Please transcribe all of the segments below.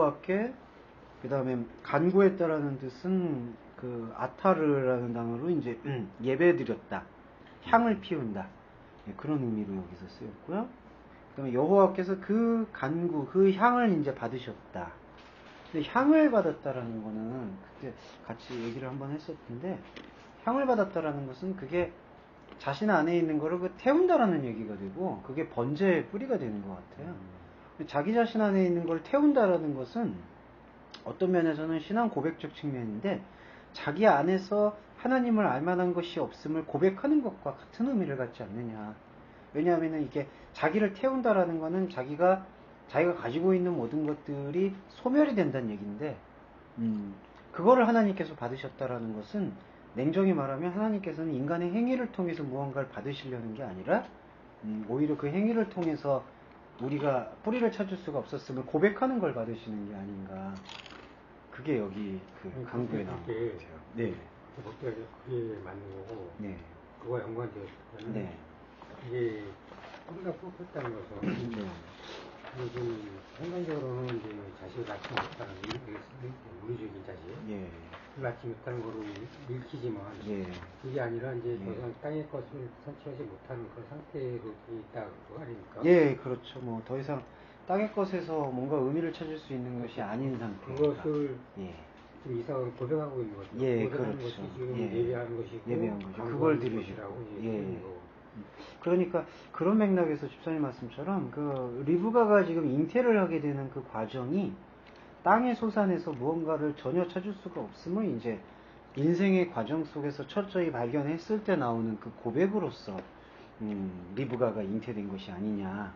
여호와께, 그 다음에 간구했다라는 뜻은 그 아타르라는 단어로 이제 예배드렸다, 향을 피운다, 그런 의미로 여기서 쓰였고요. 그 다음에 여호와께서 그 간구, 그 향을 이제 받으셨다. 근데 향을 받았다라는 거는 그때 같이 얘기를 한번 했었는데, 향을 받았다라는 것은 그게 자신 안에 있는 거를 그 태운다라는 얘기가 되고, 그게 번제의 뿌리가 되는 것 같아요. 자기 자신 안에 있는 걸 태운다라는 것은 어떤 면에서는 신앙 고백적 측면인데, 자기 안에서 하나님을 알만한 것이 없음을 고백하는 것과 같은 의미를 갖지 않느냐. 왜냐하면 이게 자기를 태운다라는 것은 자기가 가지고 있는 모든 것들이 소멸이 된다는 얘기인데, 그거를 하나님께서 받으셨다라는 것은 냉정히 말하면 하나님께서는 인간의 행위를 통해서 무언가를 받으시려는 게 아니라 오히려 그 행위를 통해서 우리가 뿌리를 찾을 수가 없었음을 고백하는 걸 받으시는 게 아닌가. 그게 여기 그 강구에 나온 것 같아요. 네. 그게 맞는 거고. 네. 그거와 연관되었을 때는 네. 이게 뿌리가 뽑혔다는 것은 네. 요즘 현관적으로는 이제 자식을 낳지 못하는 물리적인 자식, 예. 낳지 못하는 거로 읽히지만 예. 그게 아니라 이제 더 이상 땅의 것을 선취하지 못하는 그런 상태로 있다 그거 아닙니까? 예, 그렇죠. 뭐 더 이상 땅의 것에서 뭔가 의미를 찾을 수 있는 것이 아닌 상태. 그것을 지금 이삭은 고백하고 있는 거죠. 예, 고백하는 그렇죠. 것이 지금 예배하는 것이고, 예배한 거죠. 그걸 들으시라고. 예. 그러니까 그런 맥락에서 집사님 말씀처럼 그 리브가가 지금 잉태를 하게 되는 그 과정이 땅의 소산에서 무언가를 전혀 찾을 수가 없음을 이제 인생의 과정 속에서 철저히 발견했을 때 나오는 그 고백으로서 리브가가 잉태된 것이 아니냐,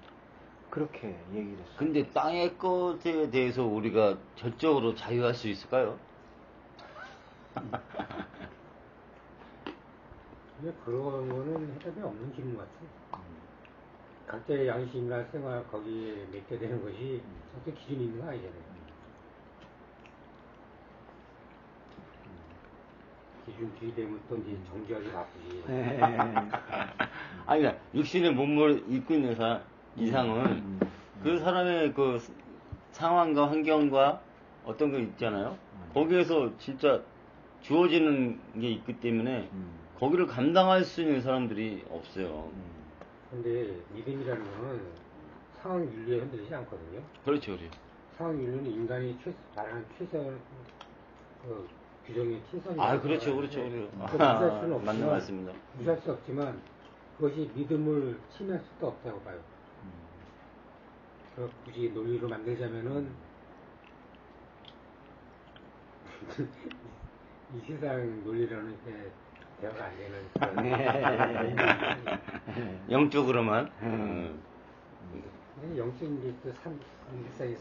그렇게 얘기를 했어요. 근데 땅의 것에 대해서 우리가 전적으로 자유할 수 있을까요? 근데 그런 거는 해답이 없는 질문 같아요. 각자의 양심이나 생활 거기에 맺게 되는 것이 어떤 기준이 있는 거 아니잖아요. 기준 뒤되면 또 이제 정지하기 바쁘지. 아니, 육신의 몸을 입고 있는 이상은 그 사람의 그 상황과 환경과 어떤 거 있잖아요. 거기에서 진짜 주어지는 게 있기 때문에 거기를 감당할 수 있는 사람들이 없어요. 근데 믿음이라는 거는 상황 윤리에 흔들리지 않거든요. 그렇죠, 그렇죠. 상황 윤리는 인간이 바라는 최선 규정의 최선이라고. 아, 그렇죠, 그렇죠. 무시할 수는 없지만, 맞는 말씀입니다. 무시할 수 없지만 그것이 믿음을 침해할 수도 없다고 봐요. 굳이 논리로 만들자면은 이 세상 논리로는 대화가 안 되는 영적으로만. 영적인 게 또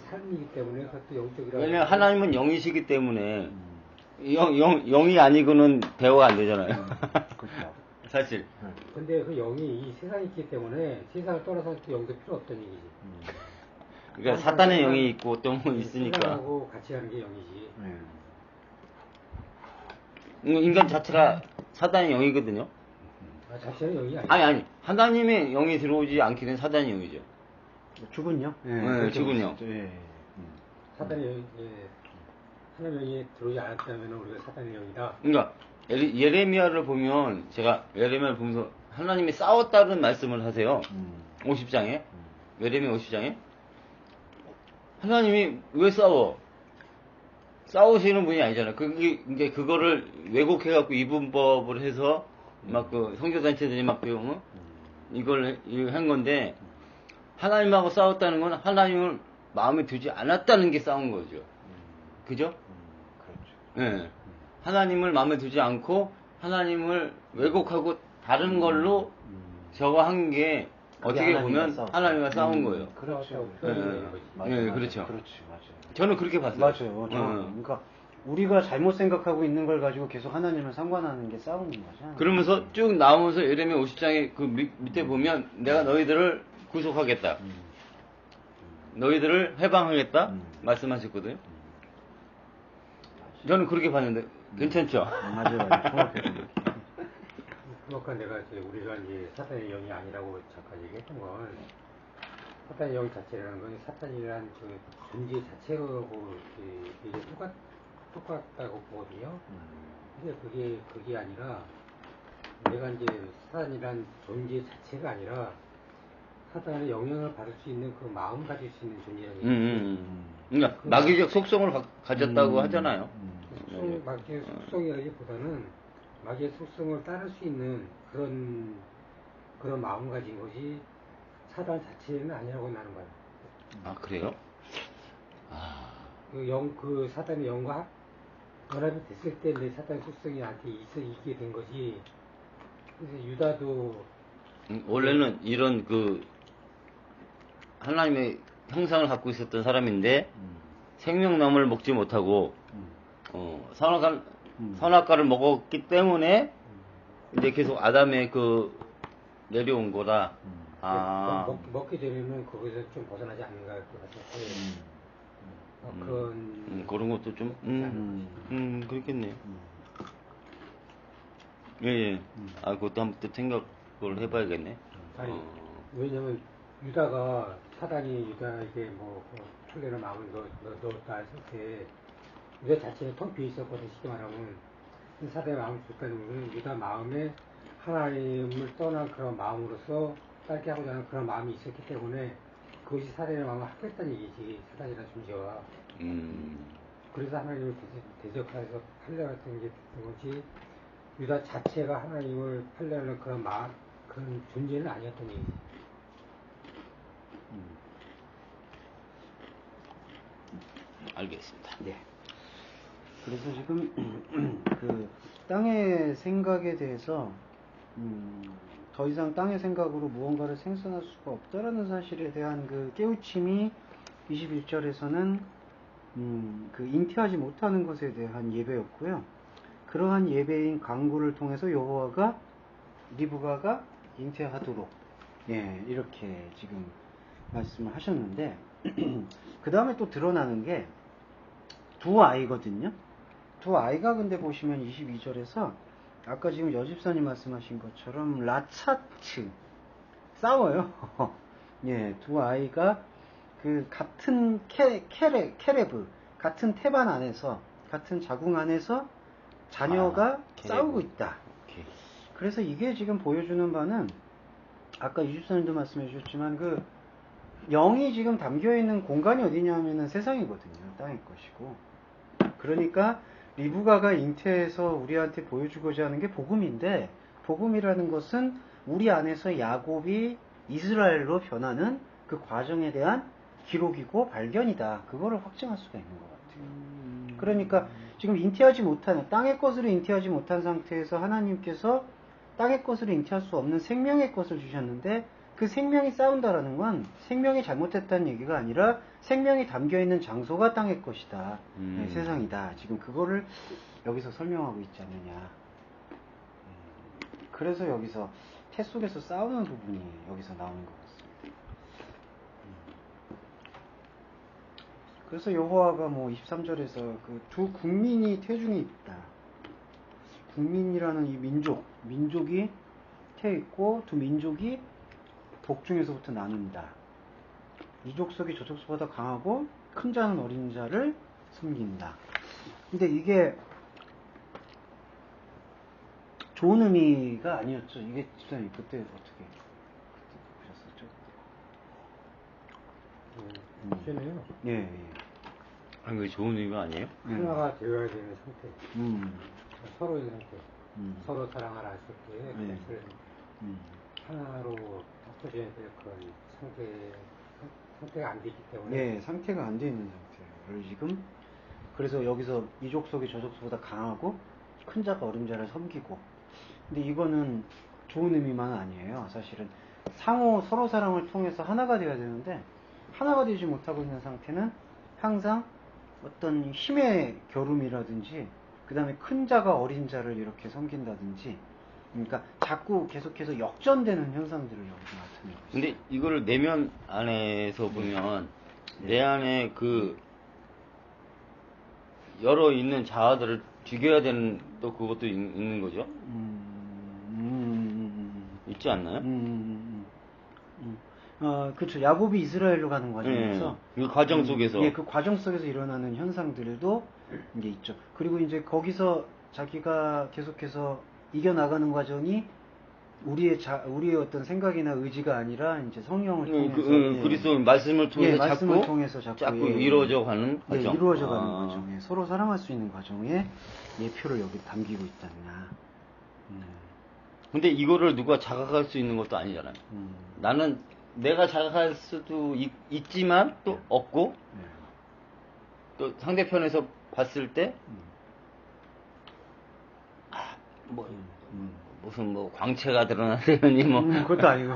삶이기 때문에 그것도 영적이라고. 왜냐면 하나님은 영이시기 때문에 영이 아니고는 대화가 안 되잖아요. 그렇죠. 사실. 근데 그 영이 이 세상에 있기 때문에 세상을 떠나서 또 영도 필요 없던 얘기지. 그러니까 사탄의 영이 있고 또 뭐 있으니까. 세상하고 같이 하는 게 영이지. 인간 자체가 사단의 영이거든요. 자체는 영이 아니야. 아니 하나님의 영이 들어오지 않게 된 사단의 영이죠. 죽은요? 네, 죽은요. 사단의 영이 하나님의 영이 들어오지 않았다면 우리가 사단의 영이다. 그러니까 예레미야를 보면 제가 예레미야를 보면서 하나님이 싸웠다는 말씀을 하세요. 50장에 예레미야 50장에 하나님이 왜 싸워? 싸우시는 분이 아니잖아요. 그거를 왜곡해갖고 이분법을 해서 막 그 선교단체들이 막 이걸 한 건데, 하나님하고 싸웠다는 건 하나님을 마음에 두지 않았다는 게 싸운 거죠. 그죠? 그렇죠. 네. 하나님을 마음에 두지 않고 하나님을 왜곡하고 다른 걸로 저거 한 게 어떻게 보면 하나님과 싸운 거예요. 그렇죠. 네, 그렇죠. 그렇지, 맞아요. 저는 그렇게 봤어요. 맞아요. 그러니까 우리가 잘못 생각하고 있는 걸 가지고 계속 하나님을 상관하는 게 싸우는 거죠. 그러면서 쭉 나오면서 예레미야 50장에 그 밑에 보면 내가 너희들을 구속하겠다. 너희들을 해방하겠다. 말씀하셨거든요. 저는 그렇게 봤는데 괜찮죠? 맞아요. 그러니까 내가 우리가 이제 사단의 영이 아니라고 잠깐 얘기했던 건 사탄의 영 자체라는 건 사탄이란 그 존재 자체하고 이게 똑같다고 보거든요. 근데 그게 아니라 내가 이제 사탄이란 존재 자체가 아니라 사탄의 영향을 받을 수 있는 그 마음 가질 수 있는 존재라는 얘기죠. 그러니까 마귀적 속성을 가졌다고 하잖아요. 마귀의 속성이라기보다는 마귀의 속성을 따를 수 있는 그런 마음 가진 것이 사단 자체는 아니라고 나는 거예요. 아, 그래요? 그 사단의 영과 연합이 됐을 때 내 사단의 속성이 나한테 있게 된 것이, 그래서 유다도 원래는 이런 그 하나님의 형상을 갖고 있었던 사람인데 생명나무를 먹지 못하고 선악과를 먹었기 때문에 이제 계속 아담의 그 내려온 거다. 먹게 되면은 거기서 좀 벗어나지 않는가 같았어요. 그런 것도 좀 그렇겠네요. 예. 그것도 한번 또 생각을 해봐야겠네. 아니, 왜냐면 유다가 사단이 유다에게 뭐 풀려는 마음을 넣었다 했을 때 유다 자체는 텅 비어 있었거든. 쉽게 말하면 사단의 마음을 줬다는 유다 마음에 하나님을 떠난 그런 마음으로서 딸게 하고자 하는 그런 마음이 있었기 때문에 그것이 사단의 마음을 합했다는 얘기지. 사단이라는 존재와. 그래서 하나님을 대적해서 팔려갔던 게 됐던 거지. 유다 자체가 하나님을 팔려는 그런 존재는 아니었던 얘기지. 알겠습니다. 네. 그래서 지금 그 땅의 생각에 대해서 더 이상 땅의 생각으로 무언가를 생산할 수가 없다라는 사실에 대한 그 깨우침이 21절에서는 그 잉태하지 못하는 것에 대한 예배였고요. 그러한 예배인 강구를 통해서 여호와가 리브가가 잉태하도록 이렇게 지금 말씀을 하셨는데 그 다음에 또 드러나는 게 두 아이거든요. 두 아이가 근데 보시면 22절에서 아까 지금 여집사님 말씀하신 것처럼 라차츠 싸워요. 두 아이가 그 같은 케레브 같은 태반 안에서 같은 자궁 안에서 자녀가 싸우고 있다. 그래서 이게 지금 보여주는 바는 아까 이집사님도 말씀해 주셨지만 그 영이 지금 담겨 있는 공간이 어디냐면은 세상이거든요. 땅의 것이고. 그러니까 리브가가 잉태해서 우리한테 보여주고자 하는 게 복음인데, 복음이라는 것은 우리 안에서 야곱이 이스라엘로 변하는 그 과정에 대한 기록이고 발견이다. 그거를 확증할 수가 있는 것 같아요. 그러니까 지금 잉태하지 못하는, 땅의 것으로 잉태하지 못한 상태에서 하나님께서 땅의 것으로 잉태할 수 없는 생명의 것을 주셨는데, 그 생명이 싸운다라는 건 생명이 잘못됐다는 얘기가 아니라 생명이 담겨있는 장소가 땅의 것이다. 세상이다. 지금 그거를 여기서 설명하고 있지 않느냐. 그래서 여기서 태 속에서 싸우는 부분이 여기서 나오는 것 같습니다. 그래서 여호와가 뭐 23절에서 그 두 국민이 태중에 있다. 국민이라는 이 민족이 태 있고 두 민족이 복중에서부터 나눈다. 이 족속이 저 족속보다 강하고 큰 자는 어린 자를 섬긴다. 근데 이게 좋은 의미가 아니었죠. 이게 집사님 그때 어떻게 보셨었죠? 그렇네요. 예. 그게 좋은 의미가 아니에요? 하나가 되어야 되는 상태. 서로의 상태. 서로 사랑하라 했을 때 하나로 합쳐져야 될 그런 상태가 안 되기 때문에. 상태가 안 돼 있는 상태예요. 지금 그래서 여기서 이 족속이 저 족속보다 강하고 큰 자가 어린 자를 섬기고. 근데 이거는 좋은 의미만 아니에요. 사실은 서로 사랑을 통해서 하나가 되어야 되는데 하나가 되지 못하고 있는 상태는 항상 어떤 힘의 겨룸이라든지 그 다음에 큰 자가 어린 자를 이렇게 섬긴다든지, 그러니까 자꾸 계속해서 역전되는 현상들을 여기서 나타내고 있어요. 근데 이거를 내면 안에서 보면 내 안에 그 여러 있는 자아들을 죽여야 되는 또 그것도 있는 거죠? 있지 않나요? 그렇죠. 야곱이 이스라엘로 가는 과정에서 그 과정 속에서 그 과정 속에서 일어나는 현상들도 이게 있죠. 그리고 이제 거기서 자기가 계속해서 이겨나가는 과정이 우리의 어떤 생각이나 의지가 아니라 이제 성령을 통해서 그리스도 말씀을 통해서 말씀을 통해서 자꾸 이루어져 가는 과정. 이루어져 가는 과정에 서로 사랑할 수 있는 과정에 예표를 여기 담기고 있다냐. 근데 이거를 누가 자각할 수 있는 것도 아니잖아요. 나는 내가 자각할 수도 있지만 또 없고 또 상대편에서 봤을 때 무슨 뭐 광채가 드러나더니 뭐 그것도 아니고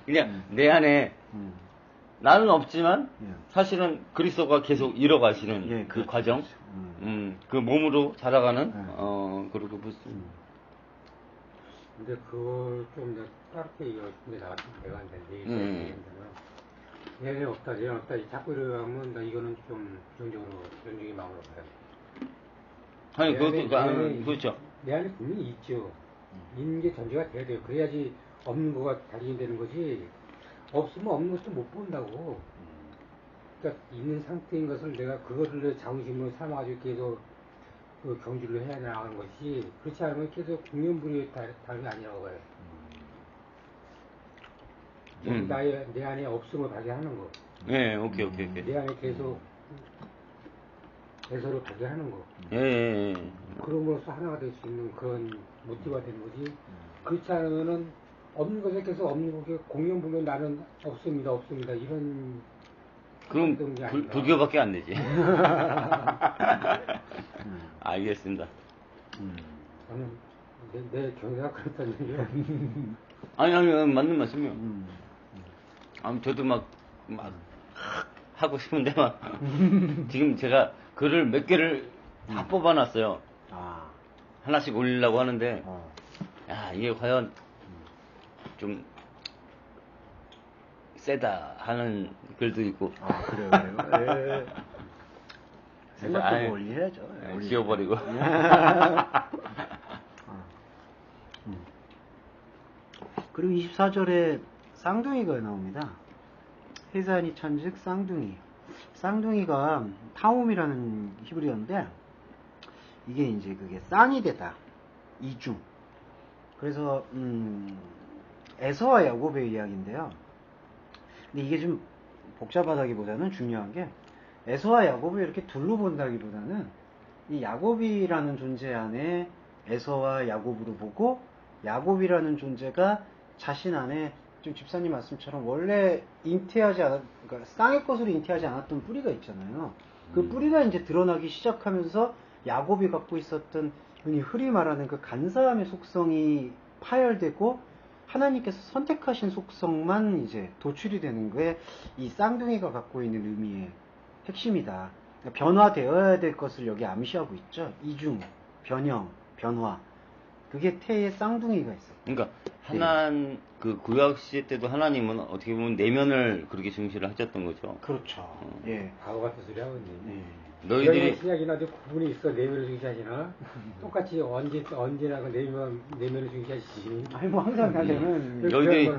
그냥 내 안에 나는 없지만 사실은 그리스도가 계속 이뤄가시는 그 과정, 그 몸으로 자라가는 그렇게 볼 수 있습니다. 근데 그걸 좀 따르게 이거 나왔던 배가 안 되는데 얘네 없다 자꾸 이러면 나 이거는 좀 부정적으로 부정적인 마음으로 봐요. 아니 그것도 그렇죠. 내 안에 분명히 있죠. 있는 게 전제가 돼야 돼요. 그래야지 없는 거가 발견되는 거지. 없으면 없는 것도 못 본다고. 그러니까 있는 상태인 것을 내가 그거를 자부심으로 삼아가지고 계속 그 경주를 해야 나가는 것이, 그렇지 않으면 계속 국면불이 다름이 아니라고 봐요. 내 안에 없음을 발견하는 거. 네, 오케이. 내 안에 계속 애서로 발견하는 거. 그럼으로써 하나가 될 수 있는 그런 모티브가 되는 거지. 그렇지 않으면은 없는 것에 계속 없는 것에 공연불면 나는 없습니다 이런. 그럼 불교밖에 안 되지. 알겠습니다. 저는 내 경우가 그렇다는 얘기예요. 아니 맞는 말씀이요. 저도 막 하고 싶은데 막 지금 제가 글을 몇 개를 다 뽑아놨어요. 하나씩 올리려고 하는데 야 이게 과연 좀 세다 하는 글도 있고. 그래요. 생각도 올려야죠. 지워버리고. 그리고 24절에 쌍둥이가 나옵니다. 해산이 천즉 쌍둥이. 쌍둥이가 타움이라는 히브리어인데 이게 이제 그게 쌍이 되다. 이중. 그래서 에서와 야곱의 이야기인데요. 근데 이게 좀 복잡하다기보다는 중요한 게 에서와 야곱을 이렇게 둘로 본다기보다는 이 야곱이라는 존재 안에 에서와 야곱으로 보고 야곱이라는 존재가 자신 안에 지금 집사님 말씀처럼 원래 그러니까 쌍의 것으로 잉태하지 않았던 뿌리가 있잖아요. 그 뿌리가 이제 드러나기 시작하면서 야곱이 갖고 있었던 흔히 말하는 그 간사함의 속성이 파열되고 하나님께서 선택하신 속성만 이제 도출이 되는 게 이 쌍둥이가 갖고 있는 의미의 핵심이다. 그러니까 변화되어야 될 것을 여기 암시하고 있죠. 이중, 변형, 변화. 그게 태의 쌍둥이가 있어요. 그러니까 그 구약 시대 때도 하나님은 어떻게 보면 내면을 그렇게 중시를 하셨던 거죠. 그렇죠. 바보 같은 소리 하고 있네. 너희들이 신약이나 구분이 있어. 내면을 중시하시나? 똑같이 언제나 그 내면을 중시하시지. 아니 뭐 항상 가려면 너희들이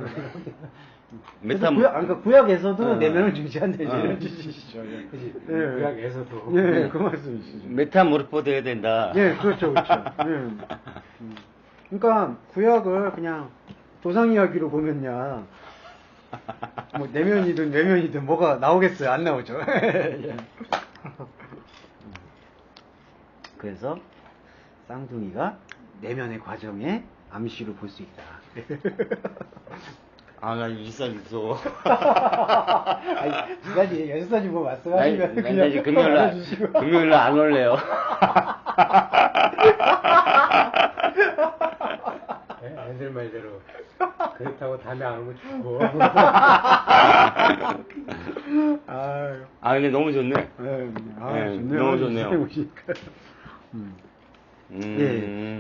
그러니까 구약에서도 내면을 중시한다 이런 뜻이시죠. 그지. 구약에서도. 그 말씀이시죠. 메타모르포 돼야 된다. 그렇죠. 그러니까 구약을 그냥 조상 이야기로 보면야 뭐 내면이든 외면이든 뭐가 나오겠어요? 안 나오죠. 그래서 쌍둥이가 내면의 과정에 암시로 볼 수 있다. 나 일상 무서워. 아니, 지난주에 연수사님 뭐 말씀하시면 나 이제 금요일날 안 올래요. 애들 말대로 그렇다고 다음에 안 오면 죽고. 근데 너무 좋네. 좋네요. 너무 좋네요.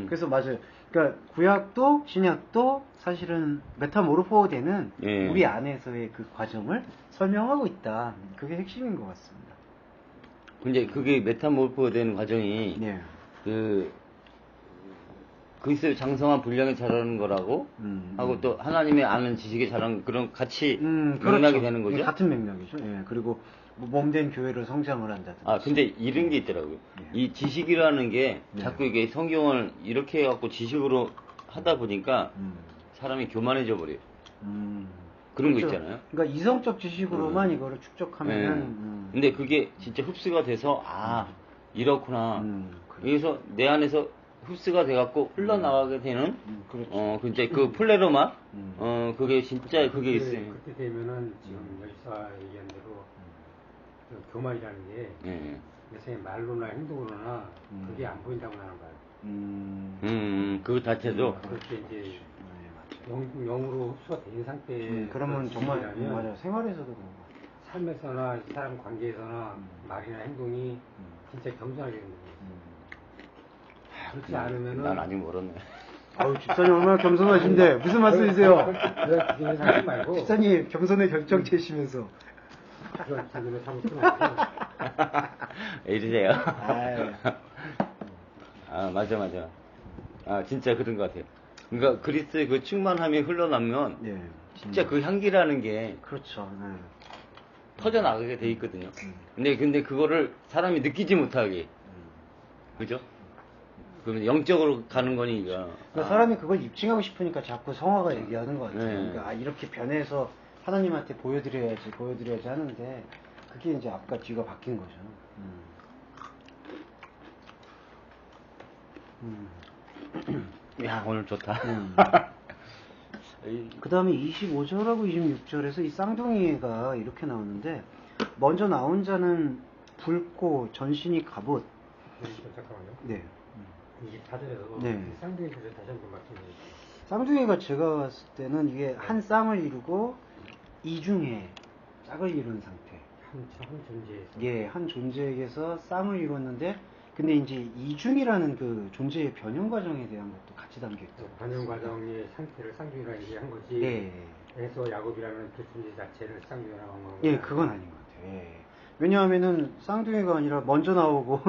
그래서 맞아요. 그러니까 구약도 신약도 사실은 메타모르포 되는 우리 안에서의 그 과정을 설명하고 있다. 그게 핵심인 것 같습니다. 근데 그게 메타모르포 되는 과정이 그 글쎄 장성한 분량에 자라는 거라고 하고 또 하나님의 아는 지식에 자라는 그런 같이 맥락이 그렇죠. 되는 거죠. 예, 같은 맥락이죠. 예, 그리고 뭐 몸된 교회를 성장을 한다든지. 아 근데 이런 게 있더라고요. 이 지식이라는 게 자꾸 이게 성경을 이렇게 해갖고 지식으로 하다 보니까 사람이 교만해져 버려요. 그런 그렇죠. 거 있잖아요. 그러니까 이성적 지식으로만 이거를 축적하면. 근데 그게 진짜 흡수가 돼서 이렇구나. 여기서 내 안에서 흡수가 돼갖고 흘러나가게 되는 그렇죠. 진짜 그 플레로마 그게 진짜 그게 있어요. 그때 되면은 지금 열사 얘기한 대로 그 교만이라는 게 내 생에 말로나 행동으로나 그게 안 보인다고 하는 거예요. 그 자체도 그렇게 이제 영으로 흡수가 된 상태에 그러면 정말 맞아요. 생활에서도 그런 거. 삶에서나 사람 관계에서나 말이나 행동이 진짜 겸손하게 되는 거예요. 그렇지 않으면은 난 아직 멀었네. 아우 집사님 얼마나 겸손하신데 무슨 말씀이세요? 그런 생각 말고 집사님 겸손의 결정체시면서 그런 지금의 삶을 끊어서 왜 이러세요? 아유. 아 맞아. 아 진짜 그런 것 같아요. 그러니까 그리스도의 그 충만함이 흘러나면 진짜 그 향기라는 게 그렇죠. 터져 나가게 돼 있거든요. 근데 그거를 사람이 느끼지 못하게 그죠? 그러면 영적으로 가는 거니까. 그러니까 사람이 그걸 입증하고 싶으니까 자꾸 성화가 얘기하는 것 같아요. 그러니까 이렇게 변해서 하나님한테 보여드려야지 하는데 그게 이제 앞과 뒤가 바뀐 거죠. 야 오늘 좋다. 그 다음에 25절하고 26절에서 이 쌍둥이가 이렇게 나오는데 먼저 나온 자는 붉고 전신이 갑옷. 잠깐만요. 네. 24절에서 네. 쌍둥이 소리 다시 한번 말씀해 주세요. 쌍둥이가 제가 봤을 때는 이게 한 쌍을 이루고 이중에 짝을 이룬 상태. 한 존재에서. 예, 한 존재에게서 쌍을 이뤘는데 근데 이제 이중이라는 그 존재의 변형 과정에 대한 것도 같이 담겨 있죠. 변형 과정의 상태를 쌍둥이라 얘기한 거지. 네. 그래서 야곱이라는 그 존재 자체를 쌍둥이라고 한 거예요. 예, 그건 아닌 것 같아요. 예. 왜냐하면은 쌍둥이가 아니라 먼저 나오고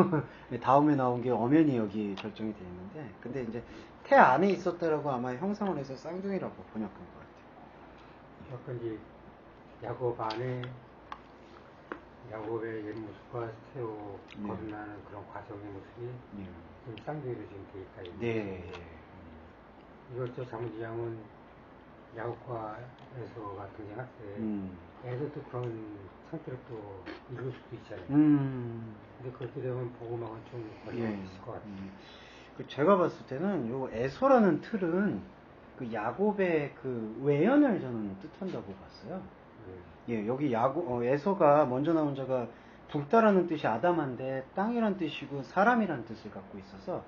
다음에 나온 게 엄연히 여기 결정이 되어 있는데 근데 이제 태 안에 있었다라고 아마 형상을 해서 쌍둥이라고 번역한 것 같아요. 약간 이제 야곱 안에 야곱의 옛모습과 새로 거듭나는 그런 과정의 모습이 좀 쌍둥이로 지금 되어 있다. 네. 이걸 또 자문지장은 야곱과 에서가 등장할 때 에서도 그런 상태를 또 이룰 수도 있잖아요. 근데 그렇게 되면 복음하고는 좀 거리가 있을 것 같아요. 제가 봤을 때는 요 에서라는 틀은 그 야곱의 그 외연을 저는 뜻한다고 봤어요. 예, 여기 에서가 먼저 나온 자가 붉다라는 뜻이 아담한데 땅이란 뜻이고 사람이란 뜻을 갖고 있어서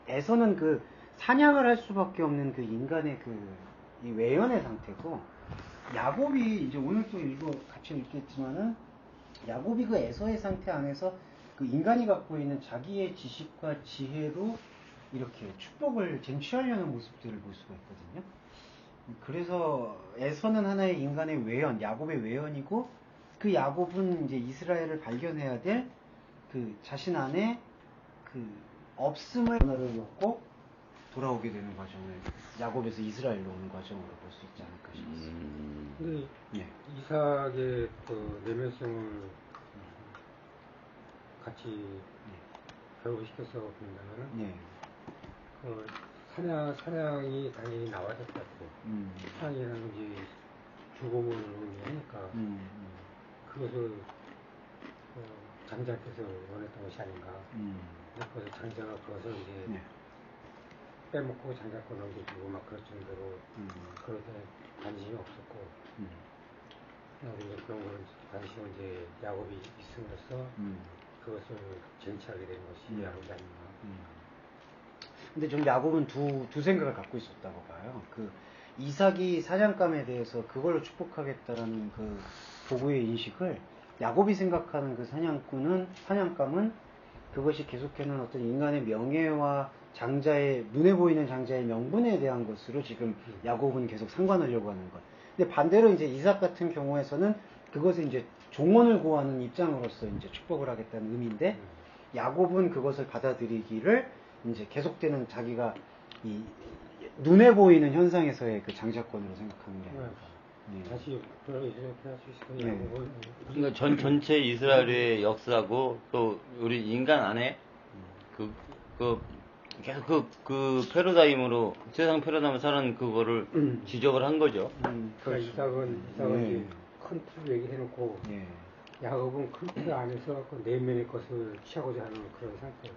에서는 그 사냥을 할 수밖에 없는 그 인간의 이 외연의 상태고 야곱이 이제 오늘 또 같이 읽겠지만은 야곱이 그 에서의 상태 안에서 그 인간이 갖고 있는 자기의 지식과 지혜로 이렇게 축복을 쟁취하려는 모습들을 볼 수가 있거든요. 그래서 에서는 하나의 인간의 외연, 야곱의 외연이고 그 야곱은 이제 이스라엘을 발견해야 될 그 자신 안에 그 없음을 변화를 겪고 돌아오게 되는 과정을 야곱에서 이스라엘로 오는 과정으로 볼 수 있지 않을까 싶습니다. 근데 이삭의 그 내면성을 같이 결합시켜서 본다면은 그 사냥이 당연히 나와야 될 것 같아요. 사냥이라는 게 죽음을 의미하니까 그것을 장자께서 원했던 것이 아닌가. 그래서 장자가 그것을 이제 빼먹고 장자 거 넘겨주고 막 그럴 정도로 그럴 때 관심이 없었고 우리가 그런 거를 관심을 이제 야곱이 있음으로써 그것을 쟁취하게 된 것이 야곱이 아닌가. 근데 좀 야곱은 두 생각을 갖고 있었다고 봐요. 그 이삭이 사냥감에 대해서 그걸로 축복하겠다라는 그 도구의 인식을 야곱이 생각하는 그 사냥감은 그것이 계속해는 어떤 인간의 명예와 눈에 보이는 장자의 명분에 대한 것으로 지금 야곱은 계속 상관하려고 하는 것. 근데 반대로 이제 이삭 같은 경우에서는 그것을 이제 종언을 고하는 입장으로서 이제 축복을 하겠다는 의미인데 야곱은 그것을 받아들이기를 이제 계속되는 자기가 이 눈에 보이는 현상에서의 그 장자권으로 생각하는 게 아닌가. 다시 이렇게 할 수 있을 거예요. 그러니까 전체 이스라엘의 역사고 또 우리 인간 안에 계속 그 패러다임으로 세상 패러다임을 사는 그거를 지적을 한 거죠. 그러니까 이삭은 이제 큰 틀을 얘기해놓고 야곱은 큰 틀 안에서 그 내면의 것을 취하고자 하는 그런 상태.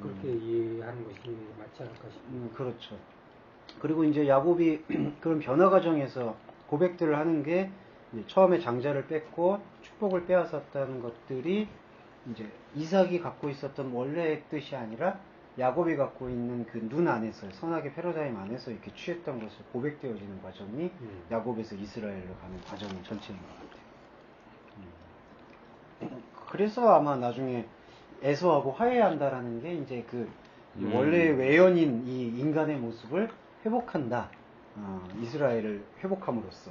그렇게 이해하는 것이 맞지 않을까 싶습니다. 그렇죠. 그리고 이제 야곱이 그런 변화 과정에서 고백들을 하는 게 이제 처음에 장자를 뺏고 축복을 빼앗았다는 것들이 이제 이삭이 갖고 있었던 원래의 뜻이 아니라 야곱이 갖고 있는 그 눈 안에서 선악의 패러다임 안에서 이렇게 취했던 것을 고백되어지는 과정이 야곱에서 이스라엘로 가는 과정의 전체인 것 같아요. 그래서 아마 나중에 에서하고 화해한다라는 게 이제 그 원래의 외연인 이 인간의 모습을 회복한다. 이스라엘을 회복함으로써.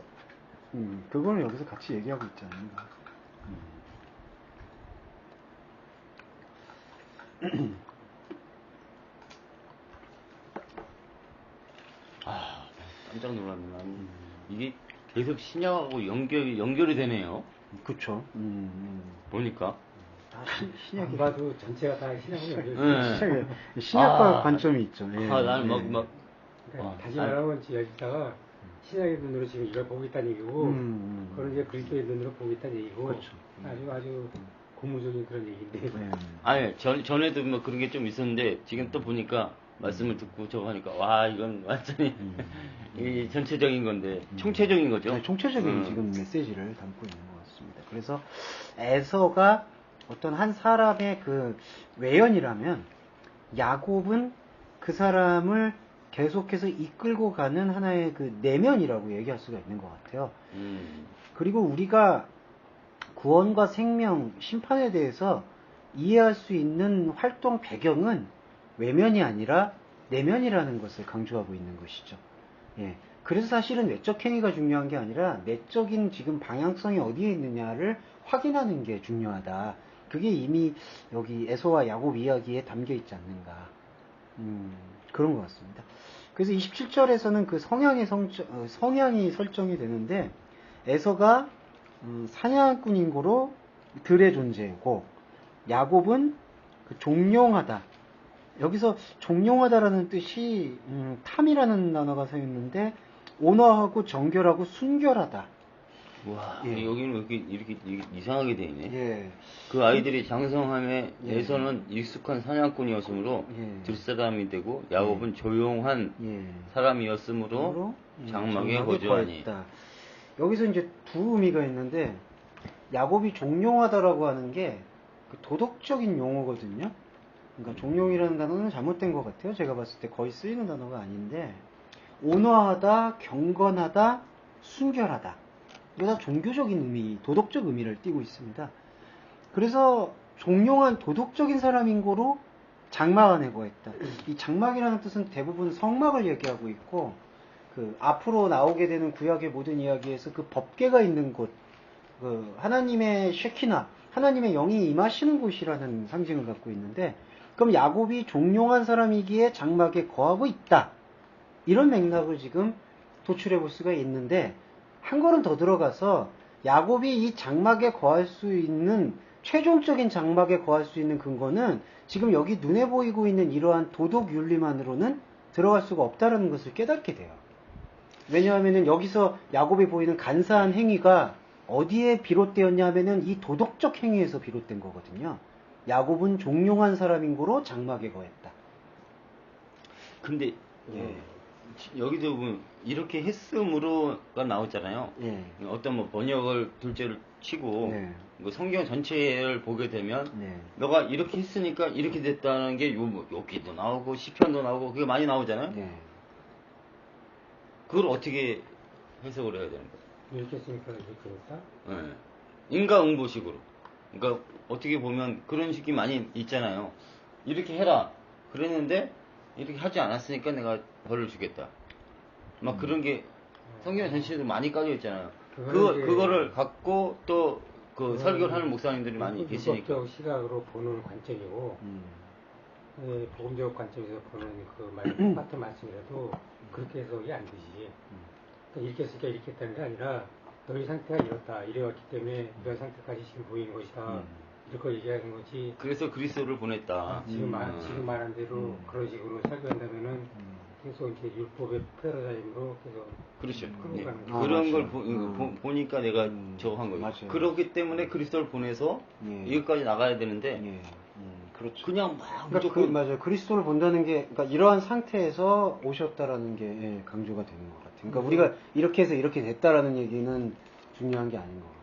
그거는 여기서 같이 얘기하고 있지 않는가. 깜짝 놀랐네. 이게 계속 신약하고 연결이 되네요. 그쵸. 보니까. 신약이 봐도 전체가 다 신약으로 연결돼. 신약과 관점이 있죠. 나는 그러니까 다시 말하면 여기다가 신약의 눈으로 지금 이걸 보고 있다는 얘기고, 그걸 이제 그리스도의 눈으로 보고 있다는 얘기고, 그렇죠. 아주 고무적인 그런 얘기인데. 아니, 전에도 뭐 그런 게 좀 있었는데, 지금 또 보니까, 말씀을 듣고 저거 하니까, 와, 이건 완전히, 이 전체적인 건데, 총체적인 거죠? 네, 총체적인 지금 메시지를 담고 있는 것 같습니다. 그래서, 에서가 어떤 한 사람의 그 외연이라면, 야곱은 그 사람을 계속해서 이끌고 가는 하나의 그 내면이라고 얘기할 수가 있는 것 같아요. 그리고 우리가 구원과 생명, 심판에 대해서 이해할 수 있는 활동 배경은 외면이 아니라 내면이라는 것을 강조하고 있는 것이죠. 그래서 사실은 외적 행위가 중요한 게 아니라 내적인 지금 방향성이 어디에 있느냐를 확인하는 게 중요하다. 그게 이미 여기 에서와 야곱 이야기에 담겨 있지 않는가. 그런 것 같습니다. 그래서 27절에서는 그 성향이 설정이 되는데, 에서가 사냥꾼인 거로 들의 존재고, 야곱은 그 종용하다. 여기서 종용하다라는 뜻이 탐이라는 단어가 서 있는데, 온화하고 정결하고 순결하다. 와, 여기는 왜 이렇게 이상하게 돼 있네. 그 아이들이 장성함에 에서는 익숙한 사냥꾼이었으므로 들사람이 되고, 야곱은 조용한 사람이었으므로 장막에 거주하니. 여기서 이제 두 의미가 있는데, 야곱이 종용하다라고 하는 게 그 도덕적인 용어거든요. 그러니까 종용이라는 단어는 잘못된 것 같아요. 제가 봤을 때 거의 쓰이는 단어가 아닌데, 온화하다, 경건하다, 순결하다. 이거 다 종교적인 의미, 도덕적 의미를 띠고 있습니다. 그래서 종용한 도덕적인 사람인 거로 장막 안에 거했다. 이 장막이라는 뜻은 대부분 성막을 얘기하고 있고, 그 앞으로 나오게 되는 구약의 모든 이야기에서 그 법궤가 있는 곳, 그 하나님의 쉐키나, 하나님의 영이 임하시는 곳이라는 상징을 갖고 있는데, 그럼 야곱이 종용한 사람이기에 장막에 거하고 있다. 이런 맥락을 지금 도출해 볼 수가 있는데, 한 걸음 더 들어가서 야곱이 이 장막에 거할 수 있는, 최종적인 장막에 거할 수 있는 근거는 지금 여기 눈에 보이고 있는 이러한 도덕 윤리만으로는 들어갈 수가 없다는 것을 깨닫게 돼요. 왜냐하면 여기서 야곱이 보이는 간사한 행위가 어디에 비롯되었냐 하면은 이 도덕적 행위에서 비롯된 거거든요. 야곱은 종용한 사람인 거로 장막에 거했다. 근데 여기도 보면 이렇게 했음으로가 나오잖아요. 어떤 뭐 번역을 둘째를 치고 그 성경 전체를 보게 되면 너가 이렇게 했으니까 이렇게 됐다는 게 여기도 나오고 시편도 나오고 그게 많이 나오잖아요. 그걸 어떻게 해석을 해야 되는 거예요? 이렇게 했으니까 이렇게 그랬다? 인과응보식으로. 그러니까 어떻게 보면 그런 식이 많이 있잖아요. 이렇게 해라. 그랬는데 이렇게 하지 않았으니까 내가 벌을 주겠다. 막 그런 게 성경 전체에도 많이 깔려 있잖아요. 그거를 갖고 또 그 설교를 하는 목사님들이 많이 계시니까. 율법적 시각으로 보는 관점이고, 복음적 관점에서 보는 그 말, 똑같은 말씀이라도 그렇게 해석이 안 되지. 그러니까 이렇게 했으니까 이렇게 했다는 게 아니라 너희 상태가 이렇다. 이래왔기 때문에 이런 상태까지 지금 보이는 것이다. 이렇게 얘기하는 거지. 그래서 그리스도를 보냈다. 지금 말한 대로 그런 식으로 살게 한다면은 계속 이제 율법의 패러다임으로 계속 그렇죠. 끌고 예. 가는 그런 걸 보니까 내가 저거 한 거예요. 맞아요. 그렇기 때문에 그리스도를 보내서 여기까지 나가야 되는데 그렇죠. 그냥 막 그러니까 무조건 맞아요. 그리스도를 본다는 게 그러니까 이러한 상태에서 오셨다라는 게 강조가 되는 것 같아요. 그러니까 우리가 이렇게 해서 이렇게 됐다라는 얘기는 중요한 게 아닌 것 같고요.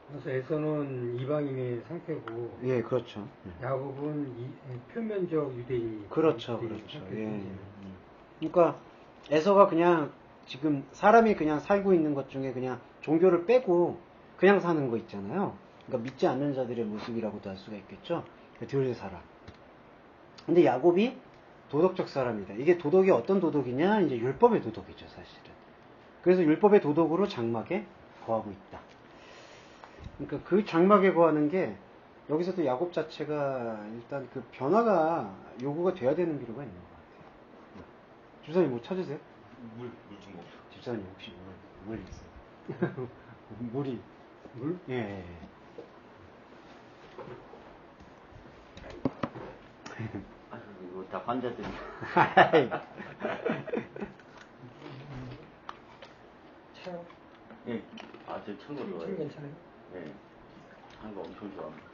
그래서 에서는 이방인의 상태고, 예, 그렇죠. 야곱은 표면적 유대인. 그렇죠, 그렇죠. 예. 그러니까 에서가 그냥 지금 사람이 그냥 살고 있는 것 중에 그냥 종교를 빼고 그냥 사는 거 있잖아요. 그러니까 믿지 않는 자들의 모습이라고도 할 수가 있겠죠. 들에 살아. 근데 야곱이 도덕적 사람이다. 이게 도덕이 어떤 도덕이냐? 이제 율법의 도덕이죠, 사실은. 그래서 율법의 도덕으로 장막에 거하고 있다. 그러니까 그 장막에 거하는 게 여기서도 야곱 자체가 일단 그 변화가 요구가 돼야 되는 필요가 있는 것 같아요. 집사님 뭐 찾으세요? 물 좀 먹어. 집사님 혹시 물 있어요? 물이 물? 예. 이거 다 환자들이. 차요? 예. 아, 저 참고 좋아요. 참 괜찮아요? 예. 하는 거 엄청 좋아합니다.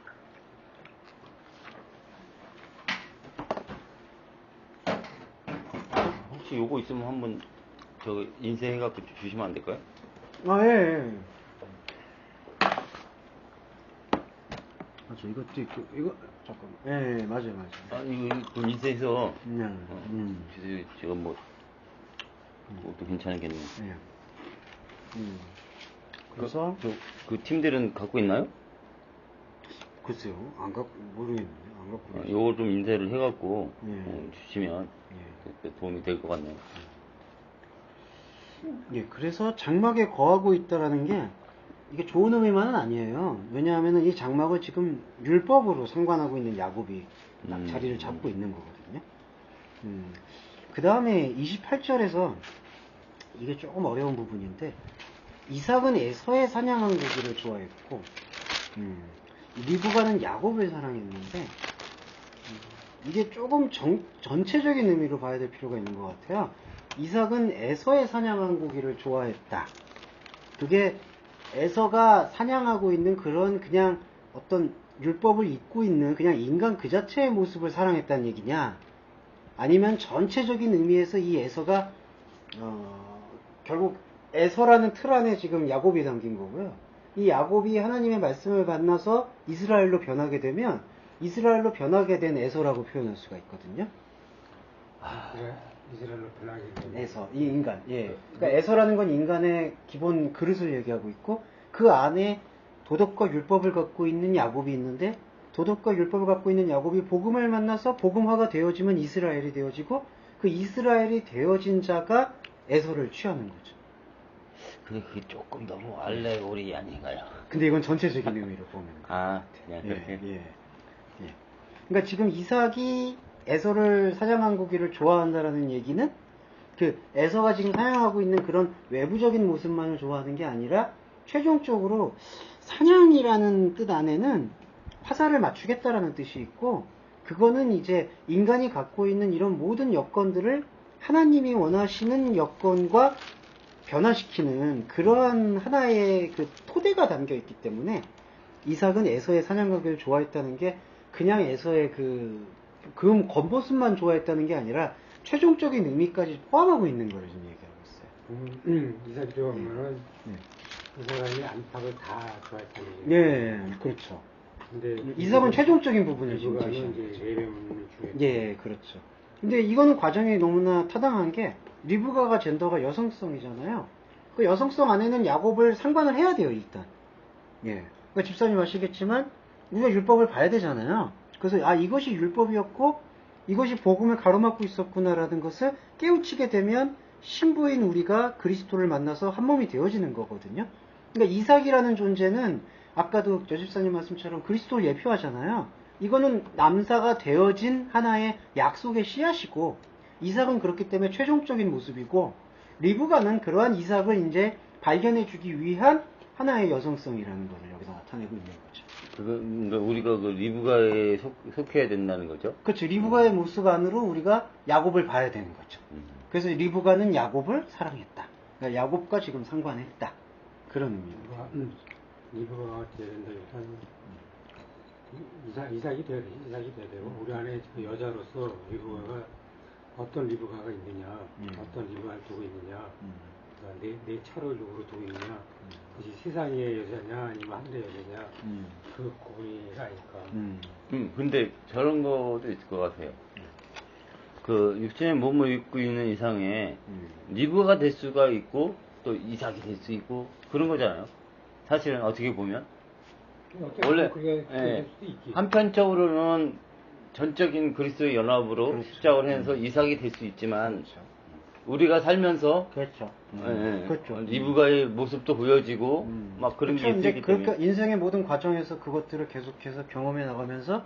혹시 요거 있으면 한번 저 인쇄해갖고 주시면 안 될까요? 아, 예. 맞아, 이것도 있고, 이거, 잠깐만. 예, 맞아요, 맞아요. 아, 이거 인쇄해서 주세요. 제가 뭐, 그것도 괜찮겠네요. 예. 그래서, 그 팀들은 갖고 있나요? 글쎄요, 안 갖고, 모르겠는데, 안 갖고. 아, 요거 좀 인쇄를 해갖고 예. 주시면 도움이 될 것 같네요. 예, 그래서 장막에 거하고 있다라는 게 이게 좋은 의미만은 아니에요. 왜냐하면 이 장막을 지금 율법으로 상관하고 있는 야곱이 자리를 잡고 있는 거거든요. 그 다음에 28절에서 이게 조금 어려운 부분인데 이삭은 에서의 사냥한 고기를 좋아했고 리브가는 야곱을 사랑했는데 이게 조금 전체적인 의미로 봐야 될 필요가 있는 것 같아요. 이삭은 에서의 사냥한 고기를 좋아했다. 그게 에서가 사냥하고 있는 그런 그냥 어떤 율법을 잊고 있는 그냥 인간 그 자체의 모습을 사랑했다는 얘기냐? 아니면 전체적인 의미에서 이 에서가 결국 에서라는 틀 안에 지금 야곱이 담긴 거고요. 이 야곱이 하나님의 말씀을 만나서 이스라엘로 변하게 되면 이스라엘로 변하게 된 에서라고 표현할 수가 있거든요. 그래? 이스라엘로 변하게 된 에서, 이 인간, 예. 그러니까 에서라는 건 인간의 기본 그릇을 얘기하고 있고, 그 안에 도덕과 율법을 갖고 있는 야곱이 있는데, 도덕과 율법을 갖고 있는 야곱이 복음을 만나서 복음화가 되어지면 이스라엘이 되어지고, 그 이스라엘이 되어진 자가 에서를 취하는 거죠. 근데 그게 조금 너무 알레고리 아닌가요? 근데 이건 전체적인 의미로 보면. 아, 그냥 그렇게? 예. 그러니까 지금 이삭이 에서를 사냥한 고기를 좋아한다라는 얘기는 그 에서가 지금 사냥하고 있는 그런 외부적인 모습만을 좋아하는 게 아니라 최종적으로 사냥이라는 뜻 안에는 화살을 맞추겠다라는 뜻이 있고 그거는 이제 인간이 갖고 있는 이런 모든 여건들을 하나님이 원하시는 여건과 변화시키는 그러한 하나의 그 토대가 담겨 있기 때문에 이삭은 에서의 사냥 고기를 좋아했다는 게 그냥 에서의 그 겉모습만 좋아했다는 게 아니라 최종적인 의미까지 포함하고 있는 걸 지금 얘기하고 있어요. 이삭이 좋아하면은 그 사람이 안팎을 다 좋아했다는 얘기예요. 네, 그렇죠. 근데 이삭은 최종적인 부분을 지금 제시하는 이제 거죠. 레벨을 주겠죠. 예, 그렇죠. 근데 이거는 과정이 너무나 타당한 게 리브가가 젠더가 여성성이잖아요. 그 여성성 안에는 야곱을 상관을 해야 돼요, 일단. 예. 그러니까 집사님 아시겠지만 우리가 율법을 봐야 되잖아요. 그래서 이것이 율법이었고 이것이 복음을 가로막고 있었구나라는 것을 깨우치게 되면 신부인 우리가 그리스도를 만나서 한 몸이 되어지는 거거든요. 그러니까 이삭이라는 존재는 아까도 여집사님 말씀처럼 그리스도를 예표하잖아요. 이거는 남사가 되어진 하나의 약속의 씨앗이고, 이삭은 그렇기 때문에 최종적인 모습이고, 리브가는 그러한 이삭을 이제 발견해주기 위한 하나의 여성성이라는 것을 여기서 나타내고 있는 거죠. 그러니까 우리가 그 리브가에 속해야 된다는 거죠? 그렇죠. 리브가의 모습 안으로 우리가 야곱을 봐야 되는 거죠. 그래서 리브가는 야곱을 사랑했다. 그러니까 야곱과 지금 상관했다. 그런 의미입니다. 리브가가 돼야 된다. 일단 이삭이 돼야 되고, 우리 안에 그 여자로서 리브가가 어떤 리브가가 있느냐, 어떤 리브가를 두고 있느냐, 내 차를 누구로 두고 있느냐, 그것이 세상의 여자냐 아니면 하늘의 여자냐, 그 고민이 아닐까. 근데 저런 것도 있을 것 같아요. 그 육신의 몸을 입고 있는 이상에 리브가 될 수가 있고 또 이삭이 될 수 있고 그런 거잖아요. 사실은 어떻게 보면 원래 한편적으로는 전적인 그리스도의 연합으로 그렇죠. 시작을 해서 이삭이 될 수 있지만 그렇죠. 우리가 살면서 그렇죠. 그렇죠. 리브가의 모습도 보여지고 막 그런 그렇죠. 게 있기 때문에 그러니까 인생의 모든 과정에서 그것들을 계속해서 경험해 나가면서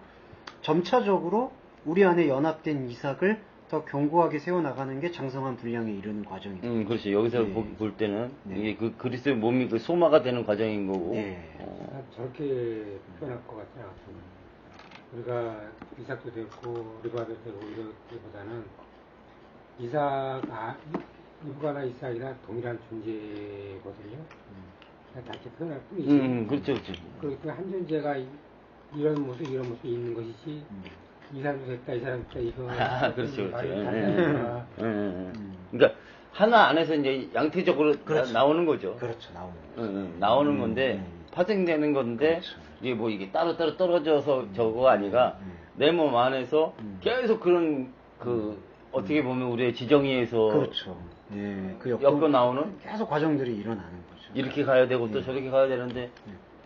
점차적으로 우리 안에 연합된 이삭을 더 견고하게 세워나가는 게 장성한 분량에 이르는 과정이죠. 그렇죠. 여기서 볼 때는 이게 그 그리스도의 몸이 그 소마가 되는 과정인 거고. 저렇게 표현할 것 같지 않습니다. 우리가 이삭도 됐고 리브가도 되고 이러기보다는 리브가나 이삭이나 동일한 존재거든요. 그렇게 표현할 뿐이지. 그렇죠, 그렇죠. 그렇기 한 존재가 이런 모습이 있는 것이지. 이 사람도 됐다, 이 사람도 됐다, 이거. 그렇죠, 그렇죠. 그러니까, 하나 안에서 이제 양태적으로 그렇죠. 나오는 거죠. 그렇죠, 나오는 건데, 파생되는 건데, 그렇죠. 이게 뭐 이게 따로따로 떨어져서 저거 아니가, 내 몸 안에서 계속 그런, 어떻게 보면 우리의 지정의에서. 그렇죠. 예, 그 엮어 나오는? 계속 과정들이 일어나는 거죠. 이렇게 가야 되고 또 저렇게 가야 되는데.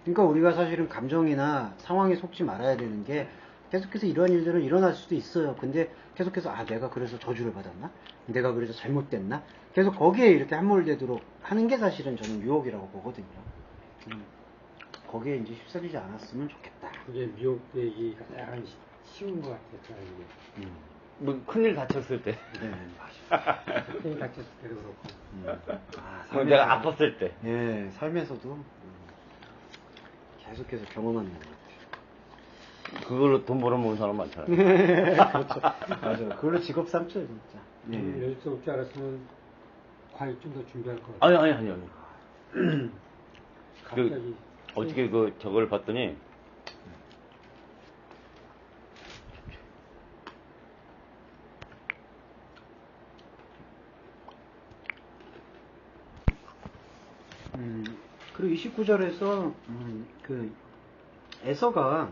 그러니까 우리가 사실은 감정이나 상황에 속지 말아야 되는 게, 계속해서 이러한 일들은 일어날 수도 있어요. 근데 계속해서 내가 그래서 저주를 받았나? 내가 그래서 잘못됐나? 계속 거기에 이렇게 함몰되도록 하는 게 사실은 저는 유혹이라고 보거든요. 거기에 이제 휩쓸리지 않았으면 좋겠다. 그게 미혹되기 가장 쉬운 것 같아요. 뭐 큰일 다쳤을 때. 큰일 다쳤을 때도 그렇고. 내가 아팠을 때. 예, 삶에서도 계속해서 경험하는 거예요. 그걸로 돈 벌어먹는 사람 많잖아요. 그렇죠. 맞아요. 그걸로 직업 삼죠, 진짜. 여기서 올 줄 알았으면 과일 좀 더 준비할 것 같아요. 아니. 갑자기. 어떻게 저걸 봤더니, 그리고 29절에서, 에서가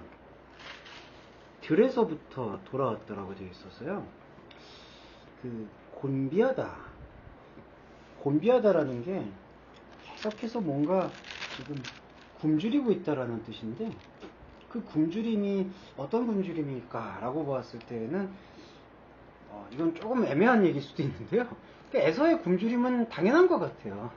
들에서부터 돌아왔다라고 되어 있었어요. 곤비하다라는 게 계속해서 뭔가 지금 굶주리고 있다라는 뜻인데, 그 굶주림이 어떤 굶주림일까라고 보았을 때는 이건 조금 애매한 얘기일 수도 있는데요. 에서의 굶주림은 당연한 것 같아요.